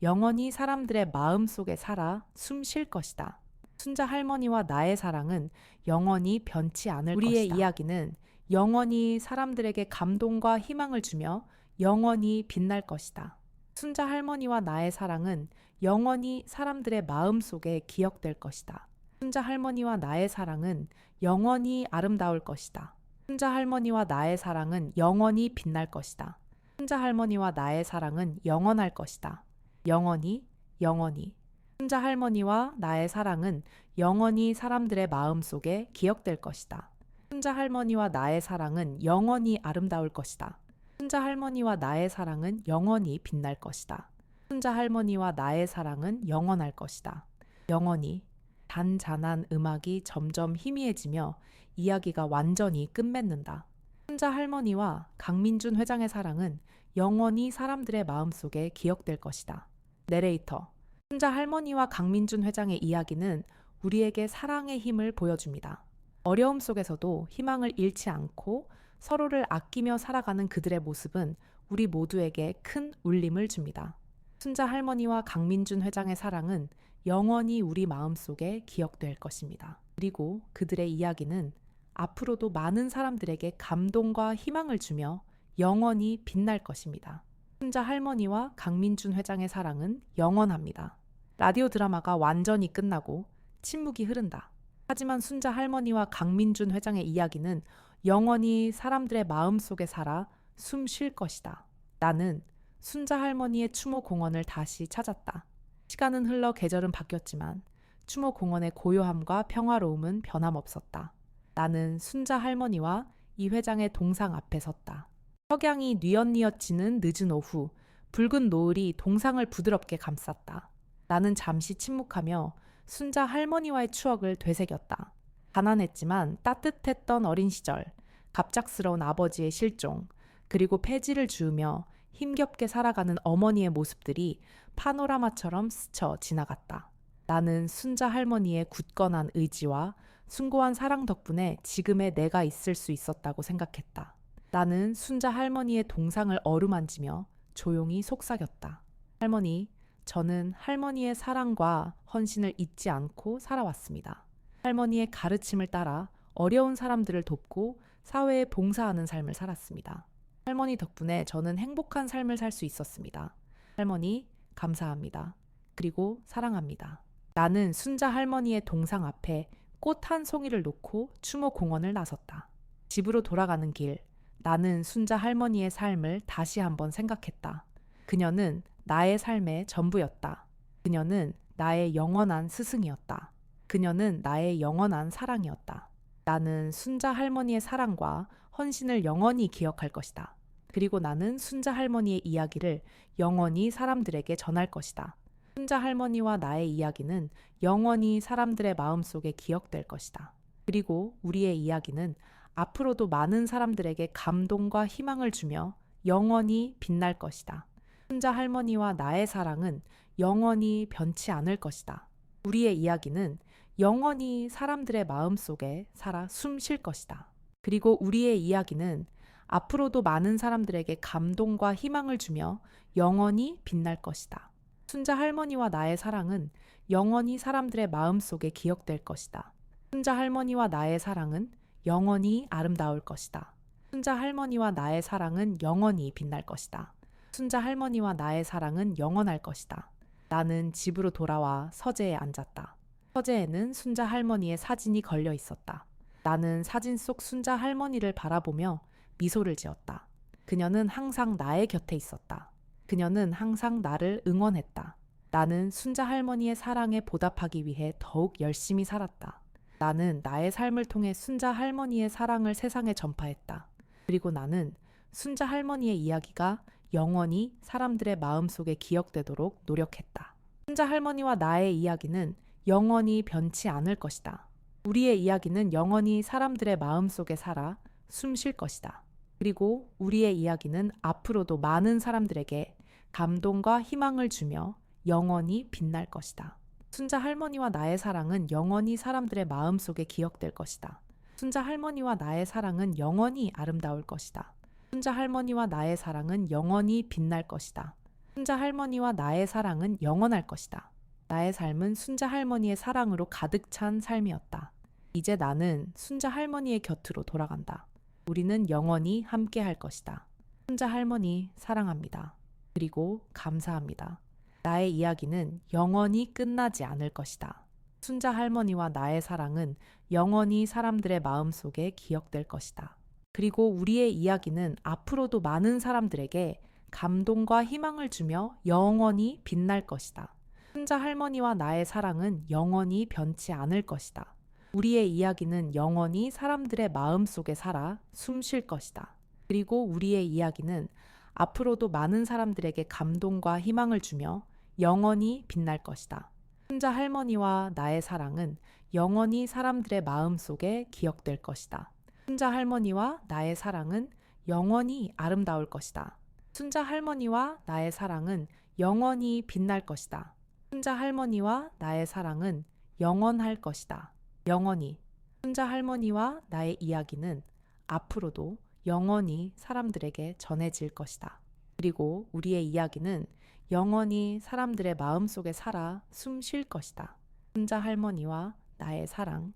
영원히 사람들의 마음속에 살아 숨 쉴 것이다. 순자 할머니와 나의 사랑은 영원히 변치 않을 것이다. 우리의 이야기는 영원히 사람들에게 감동과 희망을 주며 영원히 빛날 것이다. 순자 할머니와 나의 사랑은 영원히 사람들의 마음속에 기억될 것이다. 순자 할머니와 나의 사랑은 영원히 아름다울 것이다. 순자 할머니와 나의 사랑은 영원히 빛날 것이다. 순자 할머니와 나의 사랑은 영원할 것이다. 영원히, 영원히. 순자 할머니와 나의 사랑은 영원히 사람들의 마음속에 기억될 것이다. 순자 할머니와 나의 사랑은 영원히 아름다울 것이다. 순자 할머니와 나의 사랑은 영원히 빛날 것이다. 순자 할머니와 나의 사랑은 영원할 것이다. 영원히. 잔잔한 음악이 점점 희미해지며 이야기가 완전히 끝맺는다. 순자 할머니와 강민준 회장의 사랑은 영원히 사람들의 마음속에 기억될 것이다. 내레이터. 순자 할머니와 강민준 회장의 이야기는 우리에게 사랑의 힘을 보여줍니다. 어려움 속에서도 희망을 잃지 않고 서로를 아끼며 살아가는 그들의 모습은 우리 모두에게 큰 울림을 줍니다. 순자 할머니와 강민준 회장의 사랑은 영원히 우리 마음속에 기억될 것입니다. 그리고 그들의 이야기는 앞으로도 많은 사람들에게 감동과 희망을 주며 영원히 빛날 것입니다. 순자 할머니와 강민준 회장의 사랑은 영원합니다. 라디오 드라마가 완전히 끝나고 침묵이 흐른다. 하지만 순자 할머니와 강민준 회장의 이야기는 영원히 사람들의 마음속에 살아 숨 쉴 것이다. 나는 순자 할머니의 추모 공원을 다시 찾았다. 시간은 흘러 계절은 바뀌었지만 추모 공원의 고요함과 평화로움은 변함없었다. 나는 순자 할머니와 이 회장의 동상 앞에 섰다. 석양이 뉘엿뉘엿 지는 늦은 오후, 붉은 노을이 동상을 부드럽게 감쌌다. 나는 잠시 침묵하며 순자 할머니와의 추억을 되새겼다. 가난했지만 따뜻했던 어린 시절, 갑작스러운 아버지의 실종, 그리고 폐지를 주우며 힘겹게 살아가는 어머니의 모습들이 파노라마처럼 스쳐 지나갔다. 나는 순자 할머니의 굳건한 의지와 숭고한 사랑 덕분에 지금의 내가 있을 수 있었다고 생각했다. 나는 순자 할머니의 동상을 어루만지며 조용히 속삭였다. 할머니, 저는 할머니의 사랑과 헌신을 잊지 않고 살아왔습니다. 할머니의 가르침을 따라 어려운 사람들을 돕고 사회에 봉사하는 삶을 살았습니다. 할머니 덕분에 저는 행복한 삶을 살 수 있었습니다. 할머니, 감사합니다. 그리고 사랑합니다. 나는 순자 할머니의 동상 앞에 꽃 한 송이를 놓고 추모 공원을 나섰다. 집으로 돌아가는 길, 나는 순자 할머니의 삶을 다시 한번 생각했다. 그녀는 나의 삶의 전부였다. 그녀는 나의 영원한 스승이었다. 그녀는 나의 영원한 사랑이었다. 나는 순자 할머니의 사랑과 헌신을 영원히 기억할 것이다. 그리고 나는 순자 할머니의 이야기를 영원히 사람들에게 전할 것이다. 순자 할머니와 나의 이야기는 영원히 사람들의 마음속에 기억될 것이다. 그리고 우리의 이야기는 앞으로도 많은 사람들에게 감동과 희망을 주며 영원히 빛날 것이다. 순자 할머니와 나의 사랑은 영원히 변치 않을 것이다. 우리의 이야기는 영원히 사람들의 마음속에 살아 숨 쉴 것이다. 그리고 우리의 이야기는 앞으로도 많은 사람들에게 감동과 희망을 주며 영원히 빛날 것이다. 순자 할머니와 나의 사랑은 영원히 사람들의 마음속에 기억될 것이다. 순자 할머니와 나의 사랑은 영원히 아름다울 것이다. 순자 할머니와 나의 사랑은 영원히 빛날 것이다. 순자 할머니와 나의 사랑은 영원할 것이다. 나는 집으로 돌아와 서재에 앉았다. 서재에는 순자 할머니의 사진이 걸려 있었다. 나는 사진 속 순자 할머니를 바라보며 미소를 지었다. 그녀는 항상 나의 곁에 있었다. 그녀는 항상 나를 응원했다. 나는 순자 할머니의 사랑에 보답하기 위해 더욱 열심히 살았다. 나는 나의 삶을 통해 순자 할머니의 사랑을 세상에 전파했다. 그리고 나는 순자 할머니의 이야기가 영원히 사람들의 마음속에 기억되도록 노력했다. 순자 할머니와 나의 이야기는 영원히 변치 않을 것이다. 우리의 이야기는 영원히 사람들의 마음속에 살아 숨 쉴 것이다. 그리고 우리의 이야기는 앞으로도 많은 사람들에게 감동과 희망을 주며 영원히 빛날 것이다. 순자 할머니와 나의 사랑은 영원히 사람들의 마음속에 기억될 것이다. 순자 할머니와 나의 사랑은 영원히 아름다울 것이다. 순자 할머니와 나의 사랑은 영원히 빛날 것이다. 순자 할머니와 나의 사랑은 영원할 것이다. 나의 삶은 순자 할머니의 사랑으로 가득 찬 삶이었다. 이제 나는 순자 할머니의 곁으로 돌아간다. 우리는 영원히 함께 할 것이다. 순자 할머니 사랑합니다. 그리고 감사합니다. 나의 이야기는 영원히 끝나지 않을 것이다. 순자 할머니와 나의 사랑은 영원히 사람들의 마음속에 기억될 것이다. 그리고 우리의 이야기는 앞으로도 많은 사람들에게 감동과 희망을 주며 영원히 빛날 것이다. 순자 할머니와 나의 사랑은 영원히 변치 않을 것이다. 우리의 이야기는 영원히 사람들의 마음속에 살아 숨 쉴 것이다. 그리고 우리의 이야기는 앞으로도 많은 사람들에게 감동과 희망을 주며 영원히 빛날 것이다. 순자 할머니와 나의 사랑은 영원히 사람들의 마음속에 기억될 것이다. 순자 할머니와 나의 사랑은 영원히 아름다울 것이다. 순자 할머니와 나의 사랑은 영원히 빛날 것이다. 순자 할머니와 나의 사랑은 영원할 것이다. 영원히. 순자 할머니와 나의 이야기는 앞으로도 영원히 사람들에게 전해질 것이다. 그리고 우리의 이야기는 영원히 사람들의 마음속에 살아 숨 쉴 것이다. 순자 할머니와 나의 사랑은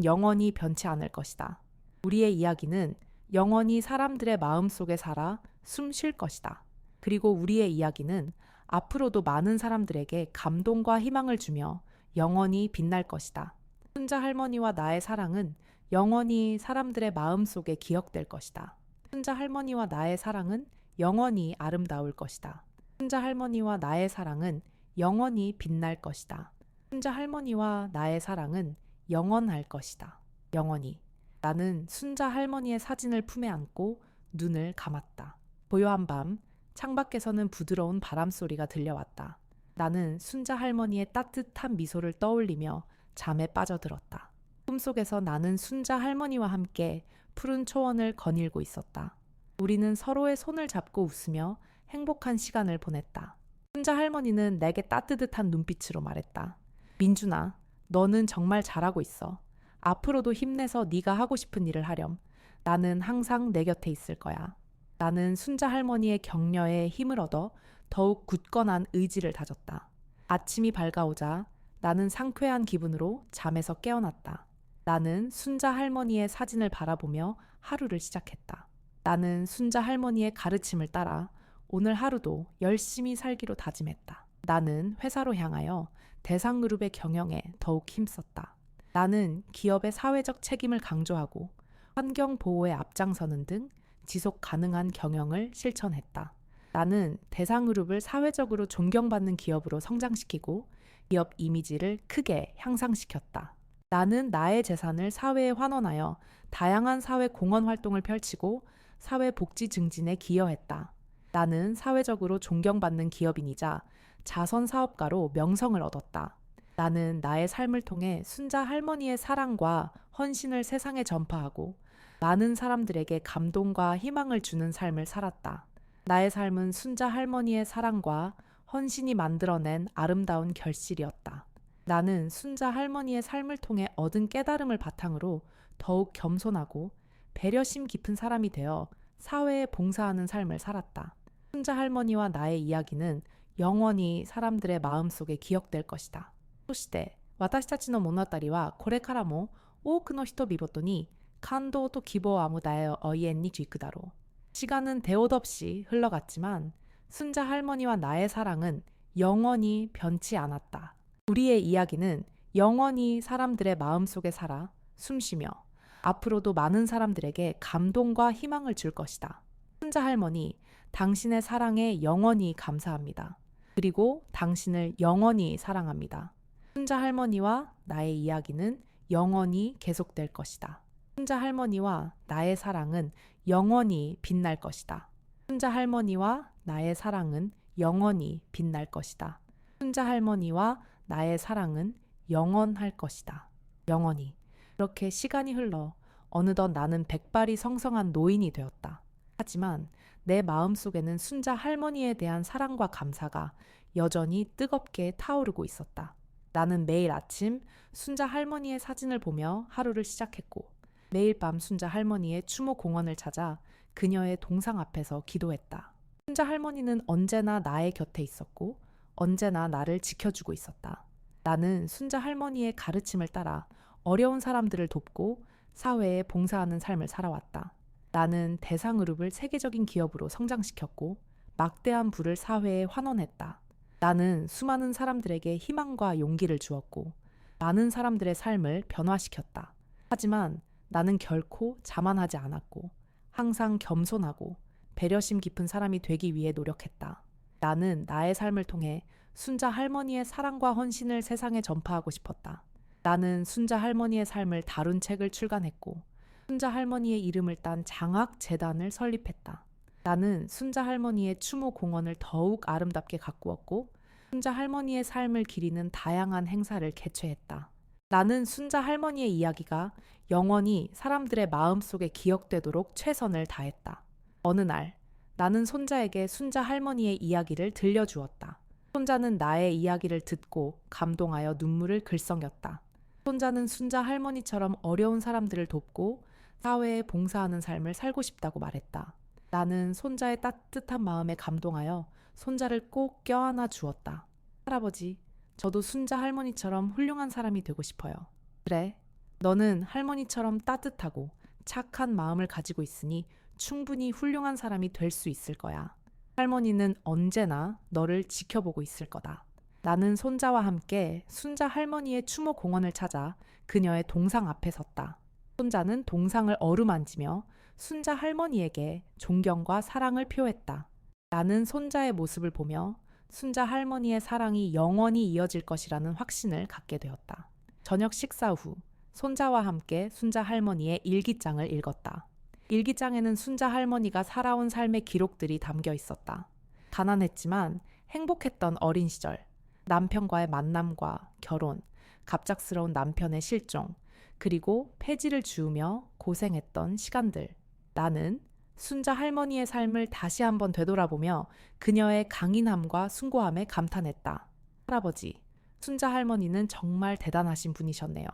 영원히 변치 않을 것이다. 우리의 이야기는 영원히 사람들의 마음속에 살아 숨 쉴 것이다. 그리고 우리의 이야기는 앞으로도 많은 사람들에게 감동과 희망을 주며 영원히 빛날 것이다. 순자 할머니와 나의 사랑은 영원히 사람들의 마음속에 기억될 것이다. 순자 할머니와 나의 사랑은 영원히 아름다울 것이다. 순자 할머니와 나의 사랑은 영원히 빛날 것이다. 순자 할머니와 나의 사랑은 영원할 것이다. 영원히. 나는 순자 할머니의 사진을 품에 안고 눈을 감았다. 고요한 밤, 창밖에서는 부드러운 바람소리가 들려왔다. 나는 순자 할머니의 따뜻한 미소를 떠올리며 잠에 빠져들었다. 꿈속에서 나는 순자 할머니와 함께 푸른 초원을 거닐고 있었다. 우리는 서로의 손을 잡고 웃으며 행복한 시간을 보냈다. 순자 할머니는 내게 따뜻한 눈빛으로 말했다. 민준아, 너는 정말 잘하고 있어. 앞으로도 힘내서 네가 하고 싶은 일을 하렴. 나는 항상 내 곁에 있을 거야. 나는 순자 할머니의 격려에 힘을 얻어 더욱 굳건한 의지를 다졌다. 아침이 밝아오자 나는 상쾌한 기분으로 잠에서 깨어났다. 나는 순자 할머니의 사진을 바라보며 하루를 시작했다. 나는 순자 할머니의 가르침을 따라 오늘 하루도 열심히 살기로 다짐했다. 나는 회사로 향하여 대상그룹의 경영에 더욱 힘썼다. 나는 기업의 사회적 책임을 강조하고 환경 보호에 앞장서는 등 지속 가능한 경영을 실천했다. 나는 대상그룹을 사회적으로 존경받는 기업으로 성장시키고 기업 이미지를 크게 향상시켰다. 나는 나의 재산을 사회에 환원하여 다양한 사회 공헌 활동을 펼치고 사회 복지 증진에 기여했다. 나는 사회적으로 존경받는 기업인이자 자선 사업가로 명성을 얻었다. 나는 나의 삶을 통해 순자 할머니의 사랑과 헌신을 세상에 전파하고 많은 사람들에게 감동과 희망을 주는 삶을 살았다. 나의 삶은 순자 할머니의 사랑과 헌신이 만들어낸 아름다운 결실이었다. 나는 순자 할머니의 삶을 통해 얻은 깨달음을 바탕으로 더욱 겸손하고 배려심 깊은 사람이 되어 사회에 봉사하는 삶을 살았다. 순자 할머니와 나의 이야기는 영원히 사람들의 마음속에 기억될 것이다. そして、私たちの物語はこれからも多くの人々に感動と希望を아무 나의 어이엔니 쥐크다로. 시간은 대옷 없이 흘러갔지만 순자 할머니와 나의 사랑은 영원히 변치 않았다. 우리의 이야기는 영원히 사람들의 마음속에 살아 숨쉬며 앞으로도 많은 사람들에게 감동과 희망을 줄 것이다. 순자 할머니, 당신의 사랑에 영원히 감사합니다. 그리고 당신을 영원히 사랑합니다. 순자 할머니와 나의 이야기는 영원히 계속될 것이다. 순자 할머니와 나의 사랑은 영원히 빛날 것이다. 순자 할머니와 나의 사랑은 영원히 빛날 것이다. 순자 할머니와 나의 사랑은 영원할 것이다. 영원히. 그렇게 시간이 흘러 어느덧 나는 백발이 성성한 노인이 되었다. 하지만 내 마음속에는 순자 할머니에 대한 사랑과 감사가 여전히 뜨겁게 타오르고 있었다. 나는 매일 아침 순자 할머니의 사진을 보며 하루를 시작했고 매일 밤 순자 할머니의 추모 공원을 찾아 그녀의 동상 앞에서 기도했다. 순자 할머니는 언제나 나의 곁에 있었고 언제나 나를 지켜주고 있었다. 나는 순자 할머니의 가르침을 따라 어려운 사람들을 돕고 사회에 봉사하는 삶을 살아왔다. 나는 대상그룹을 세계적인 기업으로 성장시켰고 막대한 부를 사회에 환원했다. 나는 수많은 사람들에게 희망과 용기를 주었고 많은 사람들의 삶을 변화시켰다. 하지만 나는 결코 자만하지 않았고 항상 겸손하고 배려심 깊은 사람이 되기 위해 노력했다. 나는 나의 삶을 통해 순자 할머니의 사랑과 헌신을 세상에 전파하고 싶었다. 나는 순자 할머니의 삶을 다룬 책을 출간했고 순자 할머니의 이름을 딴 장학 재단을 설립했다. 나는 순자 할머니의 추모 공원을 더욱 아름답게 가꾸었고 순자 할머니의 삶을 기리는 다양한 행사를 개최했다. 나는 순자 할머니의 이야기가 영원히 사람들의 마음속에 기억되도록 최선을 다했다. 어느 날 나는 손자에게 순자 할머니의 이야기를 들려주었다. 손자는 나의 이야기를 듣고 감동하여 눈물을 글썽였다. 손자는 순자 할머니처럼 어려운 사람들을 돕고 사회에 봉사하는 삶을 살고 싶다고 말했다. 나는 손자의 따뜻한 마음에 감동하여 손자를 꼭 껴안아 주었다. 할아버지, 저도 순자 할머니처럼 훌륭한 사람이 되고 싶어요. 그래, 너는 할머니처럼 따뜻하고 착한 마음을 가지고 있으니 충분히 훌륭한 사람이 될 수 있을 거야. 할머니는 언제나 너를 지켜보고 있을 거다. 나는 손자와 함께 순자 할머니의 추모 공원을 찾아 그녀의 동상 앞에 섰다. 손자는 동상을 어루만지며 순자 할머니에게 존경과 사랑을 표했다. 나는 손자의 모습을 보며 순자 할머니의 사랑이 영원히 이어질 것이라는 확신을 갖게 되었다. 저녁 식사 후 손자와 함께 순자 할머니의 일기장을 읽었다. 일기장에는 순자 할머니가 살아온 삶의 기록들이 담겨 있었다. 가난했지만 행복했던 어린 시절, 남편과의 만남과 결혼, 갑작스러운 남편의 실종, 그리고 폐지를 주우며 고생했던 시간들. 나는 순자 할머니의 삶을 다시 한번 되돌아보며 그녀의 강인함과 숭고함에 감탄했다. 할아버지, 순자 할머니는 정말 대단하신 분이셨네요.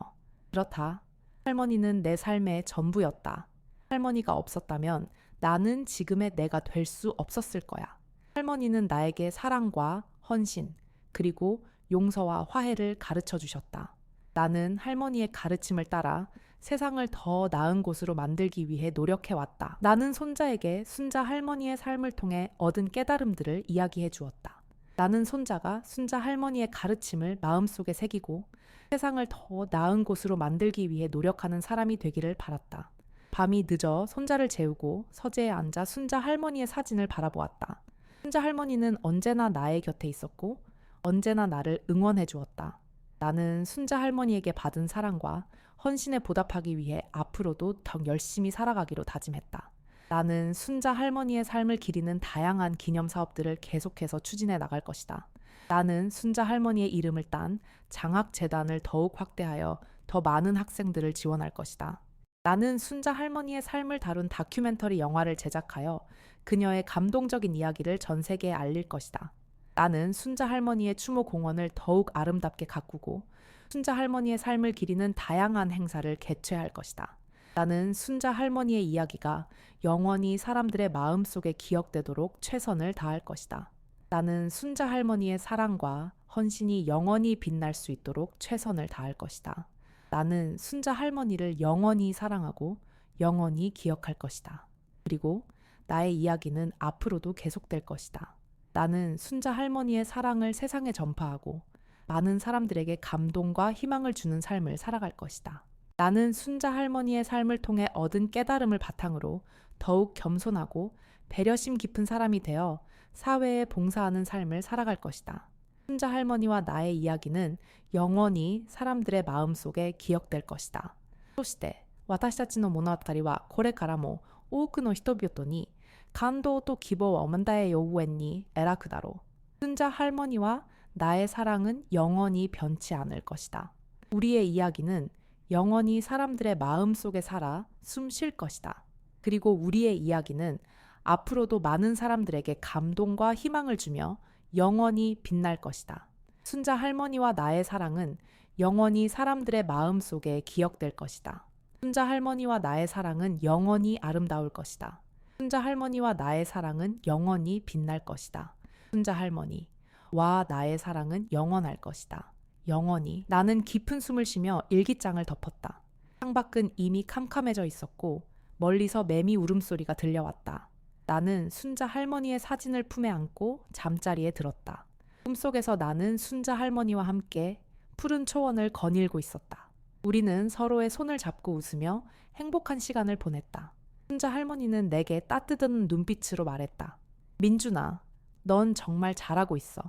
그렇다. 할머니는 내 삶의 전부였다. 할머니가 없었다면 나는 지금의 내가 될 수 없었을 거야. 할머니는 나에게 사랑과 헌신, 그리고 용서와 화해를 가르쳐 주셨다. 나는 할머니의 가르침을 따라 세상을 더 나은 곳으로 만들기 위해 노력해왔다. 나는 손자에게 순자 할머니의 삶을 통해 얻은 깨달음들을 이야기해 주었다. 나는 손자가 순자 할머니의 가르침을 마음속에 새기고 세상을 더 나은 곳으로 만들기 위해 노력하는 사람이 되기를 바랐다. 밤이 늦어 손자를 재우고 서재에 앉아 순자 할머니의 사진을 바라보았다. 순자 할머니는 언제나 나의 곁에 있었고 언제나 나를 응원해 주었다. 나는 순자 할머니에게 받은 사랑과 헌신에 보답하기 위해 앞으로도 더 열심히 살아가기로 다짐했다. 나는 순자 할머니의 삶을 기리는 다양한 기념 사업들을 계속해서 추진해 나갈 것이다. 나는 순자 할머니의 이름을 딴 장학재단을 더욱 확대하여 더 많은 학생들을 지원할 것이다. 나는 순자 할머니의 삶을 다룬 다큐멘터리 영화를 제작하여 그녀의 감동적인 이야기를 전 세계에 알릴 것이다. 나는 순자 할머니의 추모 공원을 더욱 아름답게 가꾸고 순자 할머니의 삶을 기리는 다양한 행사를 개최할 것이다. 나는 순자 할머니의 이야기가 영원히 사람들의 마음속에 기억되도록 최선을 다할 것이다. 나는 순자 할머니의 사랑과 헌신이 영원히 빛날 수 있도록 최선을 다할 것이다. 나는 순자 할머니를 영원히 사랑하고 영원히 기억할 것이다. 그리고 나의 이야기는 앞으로도 계속될 것이다. 나는 순자 할머니의 사랑을 세상에 전파하고 많은 사람들에게 감동과 희망을 주는 삶을 살아갈 것이다. 나는 순자 할머니의 삶을 통해 얻은 깨달음을 바탕으로 더욱 겸손하고 배려심 깊은 사람이 되어 사회에 봉사하는 삶을 살아갈 것이다. 순자 할머니와 나의 이야기는 영원히 사람들의 마음속에 기억될 것이다. そして私たちの物語はこれからも多くの人々に感動と希望を만다의 요구엔니 에라크だろう. 순자 할머니와 나의 사랑은 영원히 변치 않을 것이다. 우리의 이야기는 영원히 사람들의 마음속에 살아 숨 쉴 것이다. 그리고 우리의 이야기는 앞으로도 많은 사람들에게 감동과 희망을 주며 영원히 빛날 것이다. 순자 할머니와 나의 사랑은 영원히 사람들의 마음속에 기억될 것이다. 순자 할머니와 나의 사랑은 영원히 아름다울 것이다. 순자 할머니와 나의 사랑은 영원히 빛날 것이다. 순자 할머니와 나의 사랑은 영원할 것이다. 영원히. 나는 깊은 숨을 쉬며 일기장을 덮었다. 창밖은 이미 캄캄해져 있었고 멀리서 매미 울음소리가 들려왔다. 나는 순자 할머니의 사진을 품에 안고 잠자리에 들었다. 꿈속에서 나는 순자 할머니와 함께 푸른 초원을 거닐고 있었다. 우리는 서로의 손을 잡고 웃으며 행복한 시간을 보냈다. 순자 할머니는 내게 따뜻한 눈빛으로 말했다. 민준아, 넌 정말 잘하고 있어.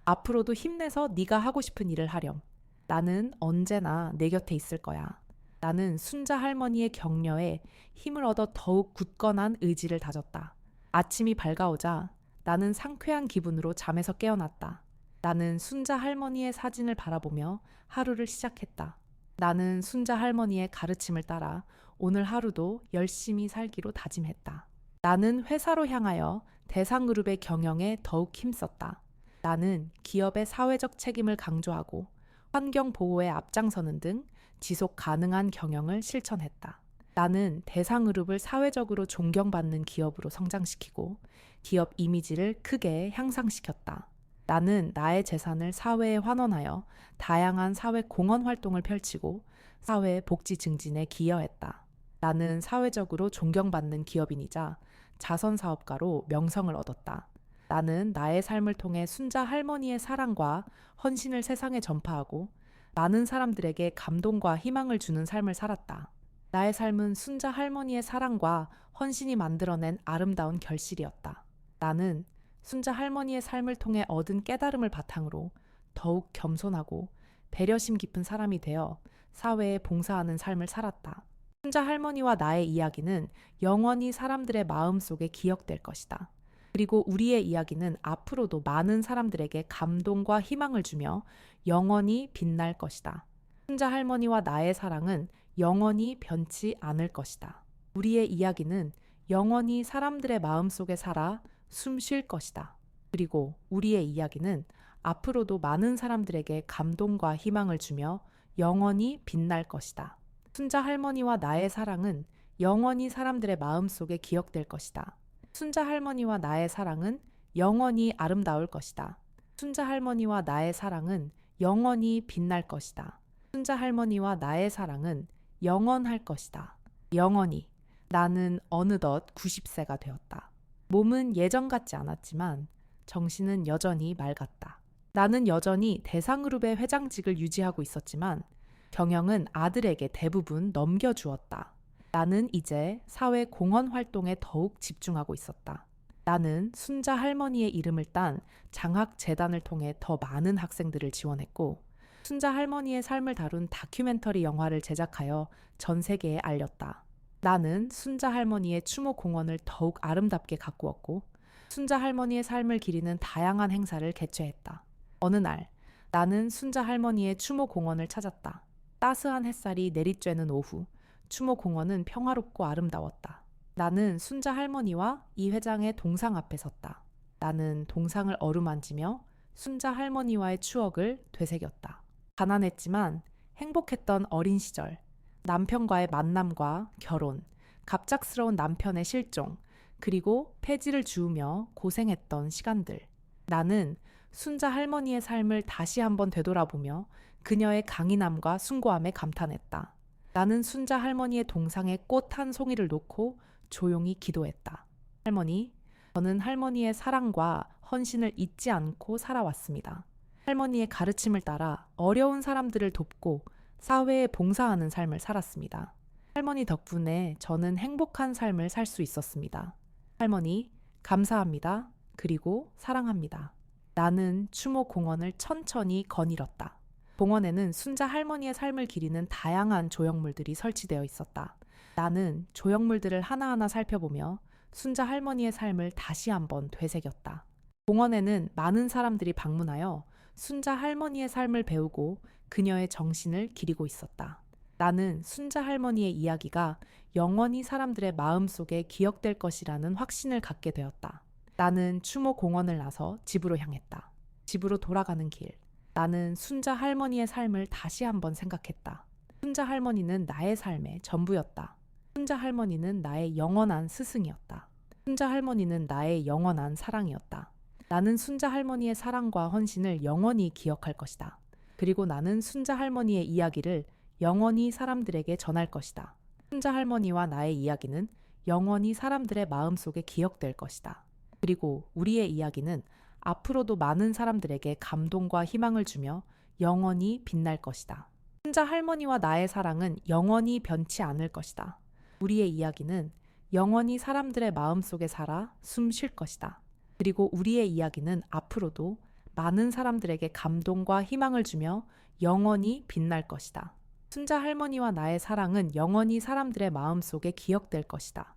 앞으로도 힘내서 네가 하고 싶은 일을 하렴. 나는 언제나 내 곁에 있을 거야. 나는 순자 할머니의 격려에 힘을 얻어 더욱 굳건한 의지를 다졌다. 아침이 밝아오자 나는 상쾌한 기분으로 잠에서 깨어났다. 나는 순자 할머니의 사진을 바라보며 하루를 시작했다. 나는 순자 할머니의 가르침을 따라 오늘 하루도 열심히 살기로 다짐했다. 나는 회사로 향하여 대상그룹의 경영에 더욱 힘썼다. 나는 기업의 사회적 책임을 강조하고 환경 보호에 앞장서는 등 지속 가능한 경영을 실천했다. 나는 대상그룹을 사회적으로 존경받는 기업으로 성장시키고 기업 이미지를 크게 향상시켰다. 나는 나의 재산을 사회에 환원하여 다양한 사회 공헌 활동을 펼치고 사회 복지 증진에 기여했다. 나는 사회적으로 존경받는 기업인이자 자선 사업가로 명성을 얻었다. 나는 나의 삶을 통해 순자 할머니의 사랑과 헌신을 세상에 전파하고 많은 사람들에게 감동과 희망을 주는 삶을 살았다. 나의 삶은 순자 할머니의 사랑과 헌신이 만들어낸 아름다운 결실이었다. 나는 순자 할머니의 삶을 통해 얻은 깨달음을 바탕으로 더욱 겸손하고 배려심 깊은 사람이 되어 사회에 봉사하는 삶을 살았다. 순자 할머니와 나의 이야기는 영원히 사람들의 마음속에 기억될 것이다. 그리고 우리의 이야기는 앞으로도 많은 사람들에게 감동과 희망을 주며 영원히 빛날 것이다. 순자 할머니와 나의 사랑은 영원히 변치 않을 것이다. 우리의 이야기는 영원히 사람들의 마음속에 살아 숨 쉴 것이다. 그리고 우리의 이야기는 앞으로도 많은 사람들에게 감동과 희망을 주며 영원히 빛날 것이다. 순자 할머니와 나의 사랑은 영원히 사람들의 마음속에 기억될 것이다. 순자 할머니와 나의 사랑은 영원히 아름다울 것이다. 순자 할머니와 나의 사랑은 영원히 빛날 것이다. 순자 할머니와 나의 사랑은 영원할 것이다. 영원히. 나는 어느덧 90세가 되었다. 몸은 예전 같지 않았지만 정신은 여전히 맑았다. 나는 여전히 대상그룹의 회장직을 유지하고 있었지만 경영은 아들에게 대부분 넘겨주었다. 나는 이제 사회 공헌 활동에 더욱 집중하고 있었다. 나는 순자 할머니의 이름을 딴 장학재단을 통해 더 많은 학생들을 지원했고 순자 할머니의 삶을 다룬 다큐멘터리 영화를 제작하여 전 세계에 알렸다. 나는 순자 할머니의 추모 공원을 더욱 아름답게 가꾸었고 순자 할머니의 삶을 기리는 다양한 행사를 개최했다. 어느 날, 나는 순자 할머니의 추모 공원을 찾았다. 따스한 햇살이 내리쬐는 오후, 추모 공원은 평화롭고 아름다웠다. 나는 순자 할머니와 이 회장의 동상 앞에 섰다. 나는 동상을 어루만지며 순자 할머니와의 추억을 되새겼다. 가난했지만 행복했던 어린 시절, 남편과의 만남과 결혼, 갑작스러운 남편의 실종, 그리고 폐지를 주우며 고생했던 시간들. 나는 순자 할머니의 삶을 다시 한번 되돌아보며 그녀의 강인함과 숭고함에 감탄했다. 나는 순자 할머니의 동상에 꽃 한 송이를 놓고 조용히 기도했다. 할머니, 저는 할머니의 사랑과 헌신을 잊지 않고 살아왔습니다. 할머니의 가르침을 따라 어려운 사람들을 돕고 사회에 봉사하는 삶을 살았습니다. 할머니 덕분에 저는 행복한 삶을 살 수 있었습니다. 할머니, 감사합니다. 그리고 사랑합니다. 나는 추모 공원을 천천히 거닐었다. 공원에는 순자 할머니의 삶을 기리는 다양한 조형물들이 설치되어 있었다. 나는 조형물들을 하나하나 살펴보며 순자 할머니의 삶을 다시 한번 되새겼다. 공원에는 많은 사람들이 방문하여 순자 할머니의 삶을 배우고 그녀의 정신을 기리고 있었다. 나는 순자 할머니의 이야기가 영원히 사람들의 마음속에 기억될 것이라는 확신을 갖게 되었다. 나는 추모 공원을 나서 집으로 향했다. 집으로 돌아가는 길. 나는 순자 할머니의 삶을 다시 한번 생각했다. 순자 할머니는 나의 삶의 전부였다. 순자 할머니는 나의 영원한 스승이었다. 순자 할머니는 나의 영원한 사랑이었다. 나는 순자 할머니의 사랑과 헌신을 영원히 기억할 것이다. 그리고 나는 순자 할머니의 이야기를 영원히 사람들에게 전할 것이다. 순자 할머니와 나의 이야기는 영원히 사람들의 마음속에 기억될 것이다. 그리고 우리의 이야기는 앞으로도 많은 사람들에게 감동과 희망을 주며 영원히 빛날 것이다. 순자 할머니와 나의 사랑은 영원히 변치 않을 것이다. 우리의 이야기는 영원히 사람들의 마음속에 살아 숨 쉴 것이다. 그리고 우리의 이야기는 앞으로도 많은 사람들에게 감동과 희망을 주며 영원히 빛날 것이다. 순자 할머니와 나의 사랑은 영원히 사람들의 마음속에 기억될 것이다.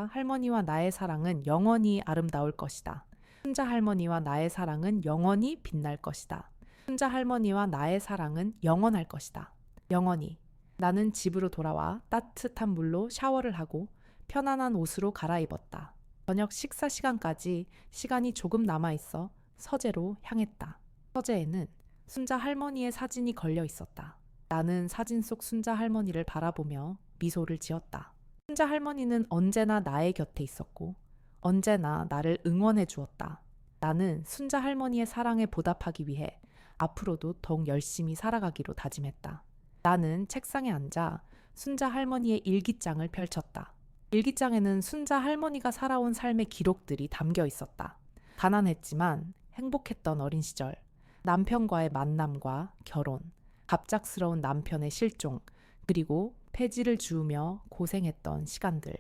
할머니와 나의 사랑은 영원히 아름다울 것이다. 순자 할머니와 나의 사랑은 영원히 빛날 것이다. 순자 할머니와 나의 사랑은 영원할 것이다. 영원히. 나는 집으로 돌아와 따뜻한 물로 샤워를 하고 편안한 옷으로 갈아입었다. 저녁 식사 시간까지 시간이 조금 남아있어 서재로 향했다. 서재에는 순자 할머니의 사진이 걸려 있었다. 나는 사진 속 순자 할머니를 바라보며 미소를 지었다. 순자 할머니는 언제나 나의 곁에 있었고 언제나 나를 응원해 주었다. 나는 순자 할머니의 사랑에 보답하기 위해 앞으로도 더욱 열심히 살아가기로 다짐했다. 나는 책상에 앉아 순자 할머니의 일기장을 펼쳤다. 일기장에는 순자 할머니가 살아온 삶의 기록들이 담겨 있었다. 가난했지만 행복했던 어린 시절, 남편과의 만남과 결혼, 갑작스러운 남편의 실종, 그리고 폐지를 주우며 고생했던 시간들.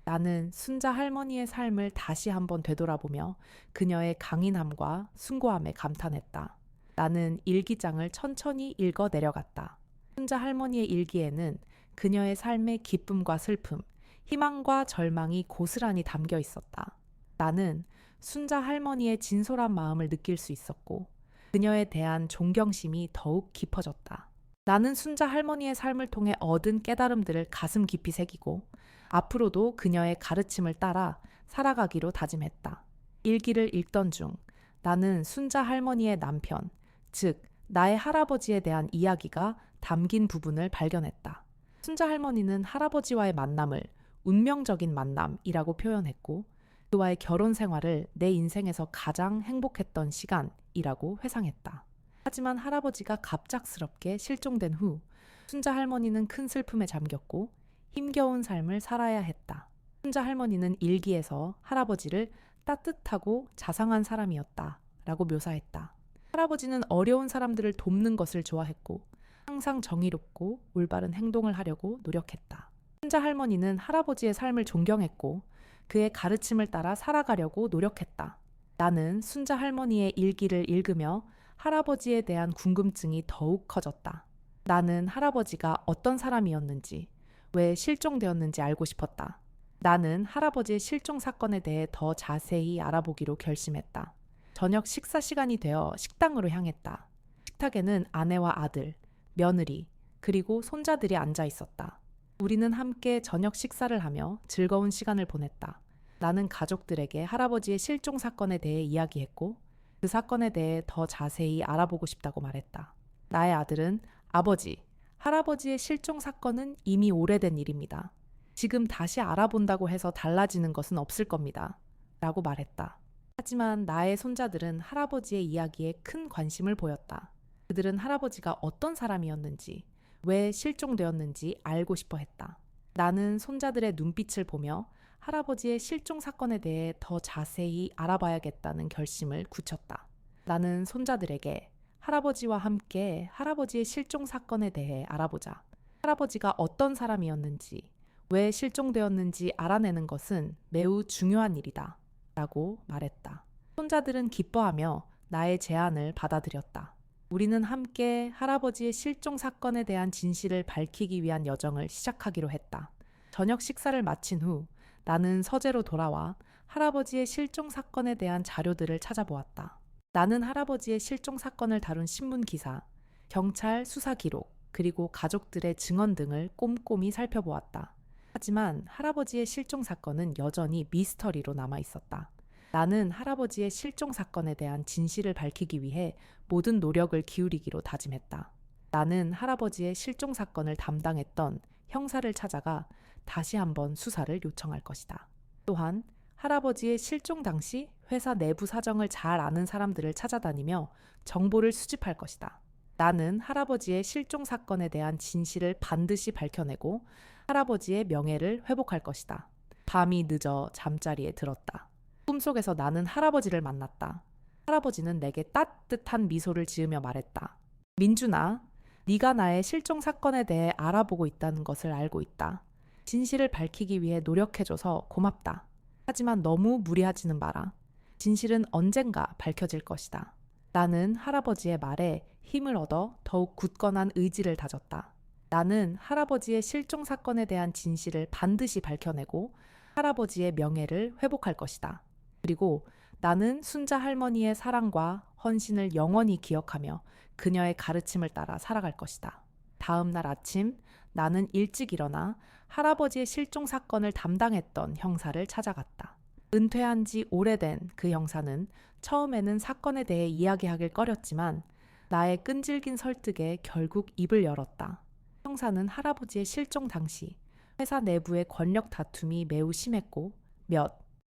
나는 순자 할머니의 삶을 다시 한번 되돌아보며 그녀의 강인함과 숭고함에 감탄했다. 나는 일기장을 천천히 읽어 내려갔다. 순자 할머니의 일기에는 그녀의 삶의 기쁨과 슬픔, 희망과 절망이 고스란히 담겨 있었다. 나는 순자 할머니의 진솔한 마음을 느낄 수 있었고 그녀에 대한 존경심이 더욱 깊어졌다. 나는 순자 할머니의 삶을 통해 얻은 깨달음들을 가슴 깊이 새기고 앞으로도 그녀의 가르침을 따라 살아가기로 다짐했다. 일기를 읽던 중 나는 순자 할머니의 남편, 즉 나의 할아버지에 대한 이야기가 담긴 부분을 발견했다. 순자 할머니는 할아버지와의 만남을 운명적인 만남이라고 표현했고 그와의 결혼 생활을 내 인생에서 가장 행복했던 시간이라고 회상했다. 하지만 할아버지가 갑작스럽게 실종된 후 순자 할머니는 큰 슬픔에 잠겼고 힘겨운 삶을 살아야 했다. 순자 할머니는 일기에서 할아버지를 따뜻하고 자상한 사람이었다 라고 묘사했다. 할아버지는 어려운 사람들을 돕는 것을 좋아했고 항상 정의롭고 올바른 행동을 하려고 노력했다. 순자 할머니는 할아버지의 삶을 존경했고 그의 가르침을 따라 살아가려고 노력했다. 나는 순자 할머니의 일기를 읽으며 할아버지에 대한 궁금증이 더욱 커졌다. 나는 할아버지가 어떤 사람이었는지, 왜 실종되었는지 알고 싶었다. 나는 할아버지의 실종 사건에 대해 더 자세히 알아보기로 결심했다. 저녁 식사 시간이 되어 식당으로 향했다. 식탁에는 아내와 아들, 며느리, 그리고 손자들이 앉아 있었다. 우리는 함께 저녁 식사를 하며 즐거운 시간을 보냈다. 나는 가족들에게 할아버지의 실종 사건에 대해 이야기했고, 그 사건에 대해 더 자세히 알아보고 싶다고 말했다. 나의 아들은 아버지, 할아버지의 실종 사건은 이미 오래된 일입니다. 지금 다시 알아본다고 해서 달라지는 것은 없을 겁니다. 라고 말했다. 하지만 나의 손자들은 할아버지의 이야기에 큰 관심을 보였다. 그들은 할아버지가 어떤 사람이었는지, 왜 실종되었는지 알고 싶어 했다. 나는 손자들의 눈빛을 보며 할아버지의 실종 사건에 대해 더 자세히 알아봐야겠다는 결심을 굳혔다. 나는 손자들에게 할아버지와 함께 할아버지의 실종 사건에 대해 알아보자. 할아버지가 어떤 사람이었는지, 왜 실종되었는지 알아내는 것은 매우 중요한 일이다. 라고 말했다. 손자들은 기뻐하며 나의 제안을 받아들였다. 우리는 함께 할아버지의 실종 사건에 대한 진실을 밝히기 위한 여정을 시작하기로 했다. 저녁 식사를 마친 후 나는 서재로 돌아와 할아버지의 실종 사건에 대한 자료들을 찾아보았다. 나는 할아버지의 실종 사건을 다룬 신문 기사, 경찰 수사 기록, 그리고 가족들의 증언 등을 꼼꼼히 살펴보았다. 하지만 할아버지의 실종 사건은 여전히 미스터리로 남아 있었다. 나는 할아버지의 실종 사건에 대한 진실을 밝히기 위해 모든 노력을 기울이기로 다짐했다. 나는 할아버지의 실종 사건을 담당했던 형사를 찾아가 다시 한번 수사를 요청할 것이다. 또한 할아버지의 실종 당시 회사 내부 사정을 잘 아는 사람들을 찾아다니며 정보를 수집할 것이다. 나는 할아버지의 실종 사건에 대한 진실을 반드시 밝혀내고 할아버지의 명예를 회복할 것이다. 밤이 늦어 잠자리에 들었다. 꿈속에서 나는 할아버지를 만났다. 할아버지는 내게 따뜻한 미소를 지으며 말했다. 민준아, 네가 나의 실종 사건에 대해 알아보고 있다는 것을 알고 있다. 진실을 밝히기 위해 노력해줘서 고맙다. 하지만 너무 무리하지는 마라. 진실은 언젠가 밝혀질 것이다. 나는 할아버지의 말에 힘을 얻어 더욱 굳건한 의지를 다졌다. 나는 할아버지의 실종 사건에 대한 진실을 반드시 밝혀내고 할아버지의 명예를 회복할 것이다. 그리고 나는 순자 할머니의 사랑과 헌신을 영원히 기억하며 그녀의 가르침을 따라 살아갈 것이다. 다음 날 아침 나는 일찍 일어나 할아버지의 실종 사건을 담당했던 형사를 찾아갔다. 은퇴한 지 오래된 그 형사는 처음에는 사건에 대해 이야기하길 꺼렸지만 나의 끈질긴 설득에 결국 입을 열었다. 형사는 할아버지의 실종 당시 회사 내부의 권력 다툼이 매우 심했고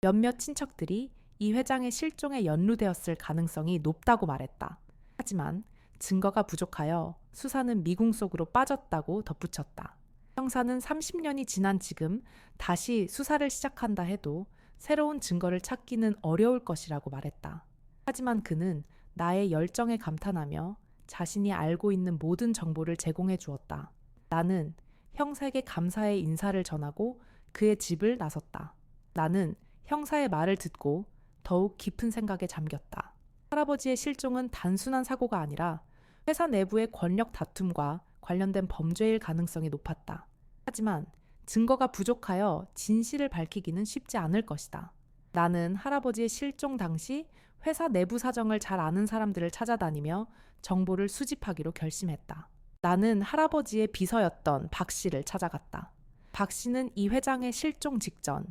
몇몇 친척들이 이 회장의 실종에 연루되었을 가능성이 높다고 말했다. 하지만 증거가 부족하여 수사는 미궁 속으로 빠졌다고 덧붙였다. 형사는 30년이 지난 지금 다시 수사를 시작한다 해도 새로운 증거를 찾기는 어려울 것이라고 말했다. 하지만 그는 나의 열정에 감탄하며 자신이 알고 있는 모든 정보를 제공해 주었다. 나는 형사에게 감사의 인사를 전하고 그의 집을 나섰다. 나는 형사의 말을 듣고 더욱 깊은 생각에 잠겼다. 할아버지의 실종은 단순한 사고가 아니라 회사 내부의 권력 다툼과 관련된 범죄일 가능성이 높았다. 하지만 증거가 부족하여 진실을 밝히기는 쉽지 않을 것이다. 나는 할아버지의 실종 당시 회사 내부 사정을 잘 아는 사람들을 찾아다니며 정보를 수집하기로 결심했다. 나는 할아버지의 비서였던 박 씨를 찾아갔다. 박 씨는 이 회장의 실종 직전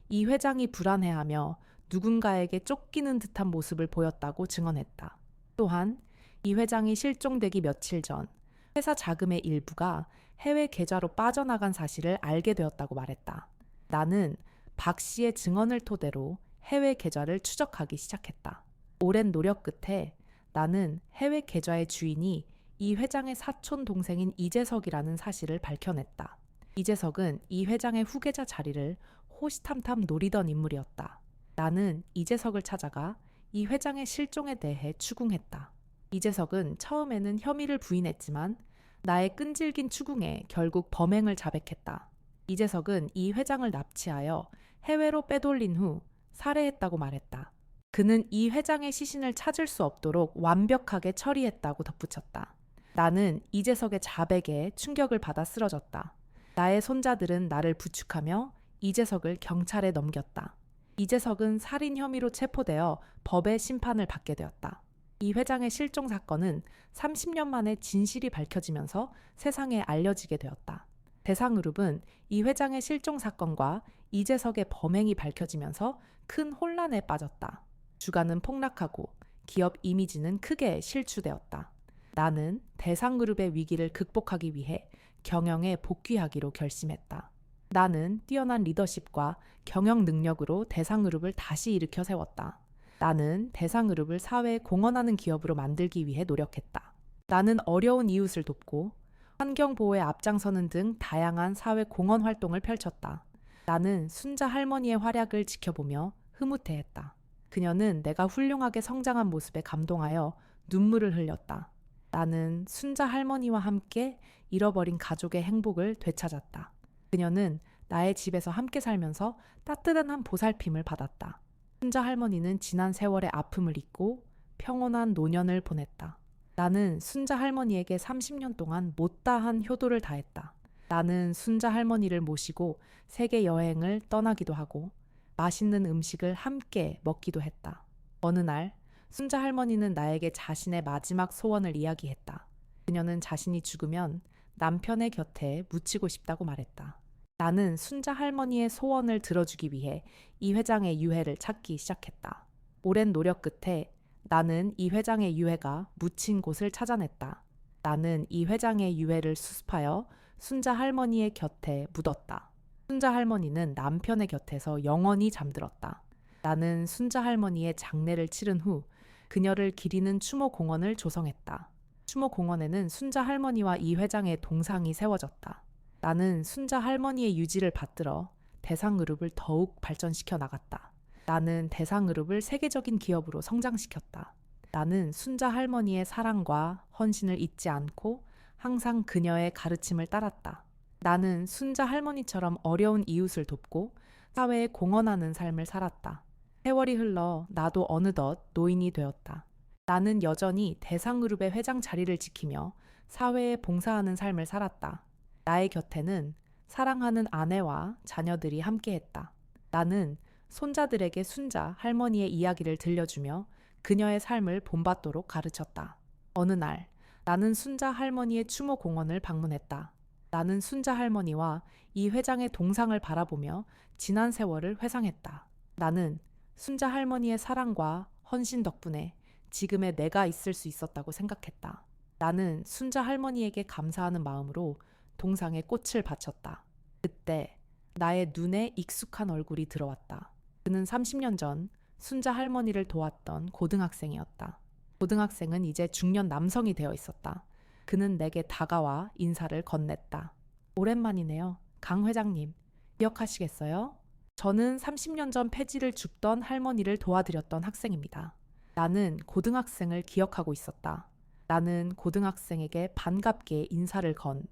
이 회장이 불안해하며 누군가에게 쫓기는 듯한 모습을 보였다고 증언했다. 또한 이 회장이 실종되기 며칠 전 회사 자금의 일부가 해외 계좌로 빠져나간 사실을 알게 되었다고 말했다. 나는 박 씨의 증언을 토대로 해외 계좌를 추적하기 시작했다. 오랜 노력 끝에 나는 해외 계좌의 주인이 이 회장의 사촌 동생인 이재석이라는 사실을 밝혀냈다. 이재석은 이 회장의 후계자 자리를 호시탐탐 노리던 인물이었다. 나는 이재석을 찾아가 이 회장의 실종에 대해 추궁했다. 이재석은 처음에는 혐의를 부인했지만 나의 끈질긴 추궁에 결국 범행을 자백했다. 이재석은 이 회장을 납치하여 해외로 빼돌린 후 살해했다고 말했다. 그는 이 회장의 시신을 찾을 수 없도록 완벽하게 처리했다고 덧붙였다. 나는 이재석의 자백에 충격을 받아 쓰러졌다. 나의 손자들은 나를 부축하며 이재석을 경찰에 넘겼다. 이재석은 살인 혐의로 체포되어 법의 심판을 받게 되었다. 이 회장의 실종 사건은 30년 만에 진실이 밝혀지면서 세상에 알려지게 되었다. 대상그룹은 이 회장의 실종 사건과 이재석의 범행이 밝혀지면서 큰 혼란에 빠졌다. 주가는 폭락하고 기업 이미지는 크게 실추되었다. 나는 대상그룹의 위기를 극복하기 위해 경영에 복귀하기로 결심했다. 나는 뛰어난 리더십과 경영 능력으로 대상그룹을 다시 일으켜 세웠다. 나는 대상그룹을 사회에 공헌하는 기업으로 만들기 위해 노력했다. 나는 어려운 이웃을 돕고 환경보호에 앞장서는 등 다양한 사회 공헌 활동을 펼쳤다. 나는 순자 할머니의 활약을 지켜보며 흐뭇해했다. 그녀는 내가 훌륭하게 성장한 모습에 감동하여 눈물을 흘렸다. 나는 순자 할머니와 함께 잃어버린 가족의 행복을 되찾았다. 그녀는 나의 집에서 함께 살면서 따뜻한 보살핌을 받았다. 순자 할머니는 지난 세월의 아픔을 잊고 평온한 노년을 보냈다. 나는 순자 할머니에게 30년 동안 못다한 효도를 다했다. 나는 순자 할머니를 모시고 세계 여행을 떠나기도 하고 맛있는 음식을 함께 먹기도 했다. 어느 날 순자 할머니는 나에게 자신의 마지막 소원을 이야기했다. 그녀는 자신이 죽으면 남편의 곁에 묻히고 싶다고 말했다. 나는 순자 할머니의 소원을 들어주기 위해 이 회장의 유해를 찾기 시작했다. 오랜 노력 끝에 나는 이 회장의 유해가 묻힌 곳을 찾아냈다. 나는 이 회장의 유해를 수습하여 순자 할머니의 곁에 묻었다. 순자 할머니는 남편의 곁에서 영원히 잠들었다. 나는 순자 할머니의 장례를 치른 후 그녀를 기리는 추모 공원을 조성했다. 추모 공원에는 순자 할머니와 이 회장의 동상이 세워졌다. 나는 순자 할머니의 유지를 받들어 대상그룹을 더욱 발전시켜 나갔다. 나는 대상그룹을 세계적인 기업으로 성장시켰다. 나는 순자 할머니의 사랑과 헌신을 잊지 않고 항상 그녀의 가르침을 따랐다. 나는 순자 할머니처럼 어려운 이웃을 돕고 사회에 공헌하는 삶을 살았다. 세월이 흘러 나도 어느덧 노인이 되었다. 나는 여전히 대상그룹의 회장 자리를 지키며 사회에 봉사하는 삶을 살았다. 나의 곁에는 사랑하는 아내와 자녀들이 함께했다. 나는 손자들에게 순자 할머니의 이야기를 들려주며 그녀의 삶을 본받도록 가르쳤다. 어느 날 나는 순자 할머니의 추모 공원을 방문했다. 나는 순자 할머니와 이 회장의 동상을 바라보며 지난 세월을 회상했다. 나는 순자 할머니의 사랑과 헌신 덕분에 지금의 내가 있을 수 있었다고 생각했다. 나는 순자 할머니에게 감사하는 마음으로 동상에 꽃을 바쳤다. 그때 나의 눈에 익숙한 얼굴이 들어왔다. 그는 30년 전 순자 할머니를 도왔던 고등학생이었다. 고등학생은 이제 중년 남성이 되어 있었다. 그는 내게 다가와 인사를 건넸다. 오랜만이네요. 강 회장님, 기억하시겠어요? 저는 30년 전 폐지를 줍던 할머니를 도와드렸던 학생입니다. 나는 고등학생을 기억하고 있었다. 나는 고등학생에게 반갑게 인사를 건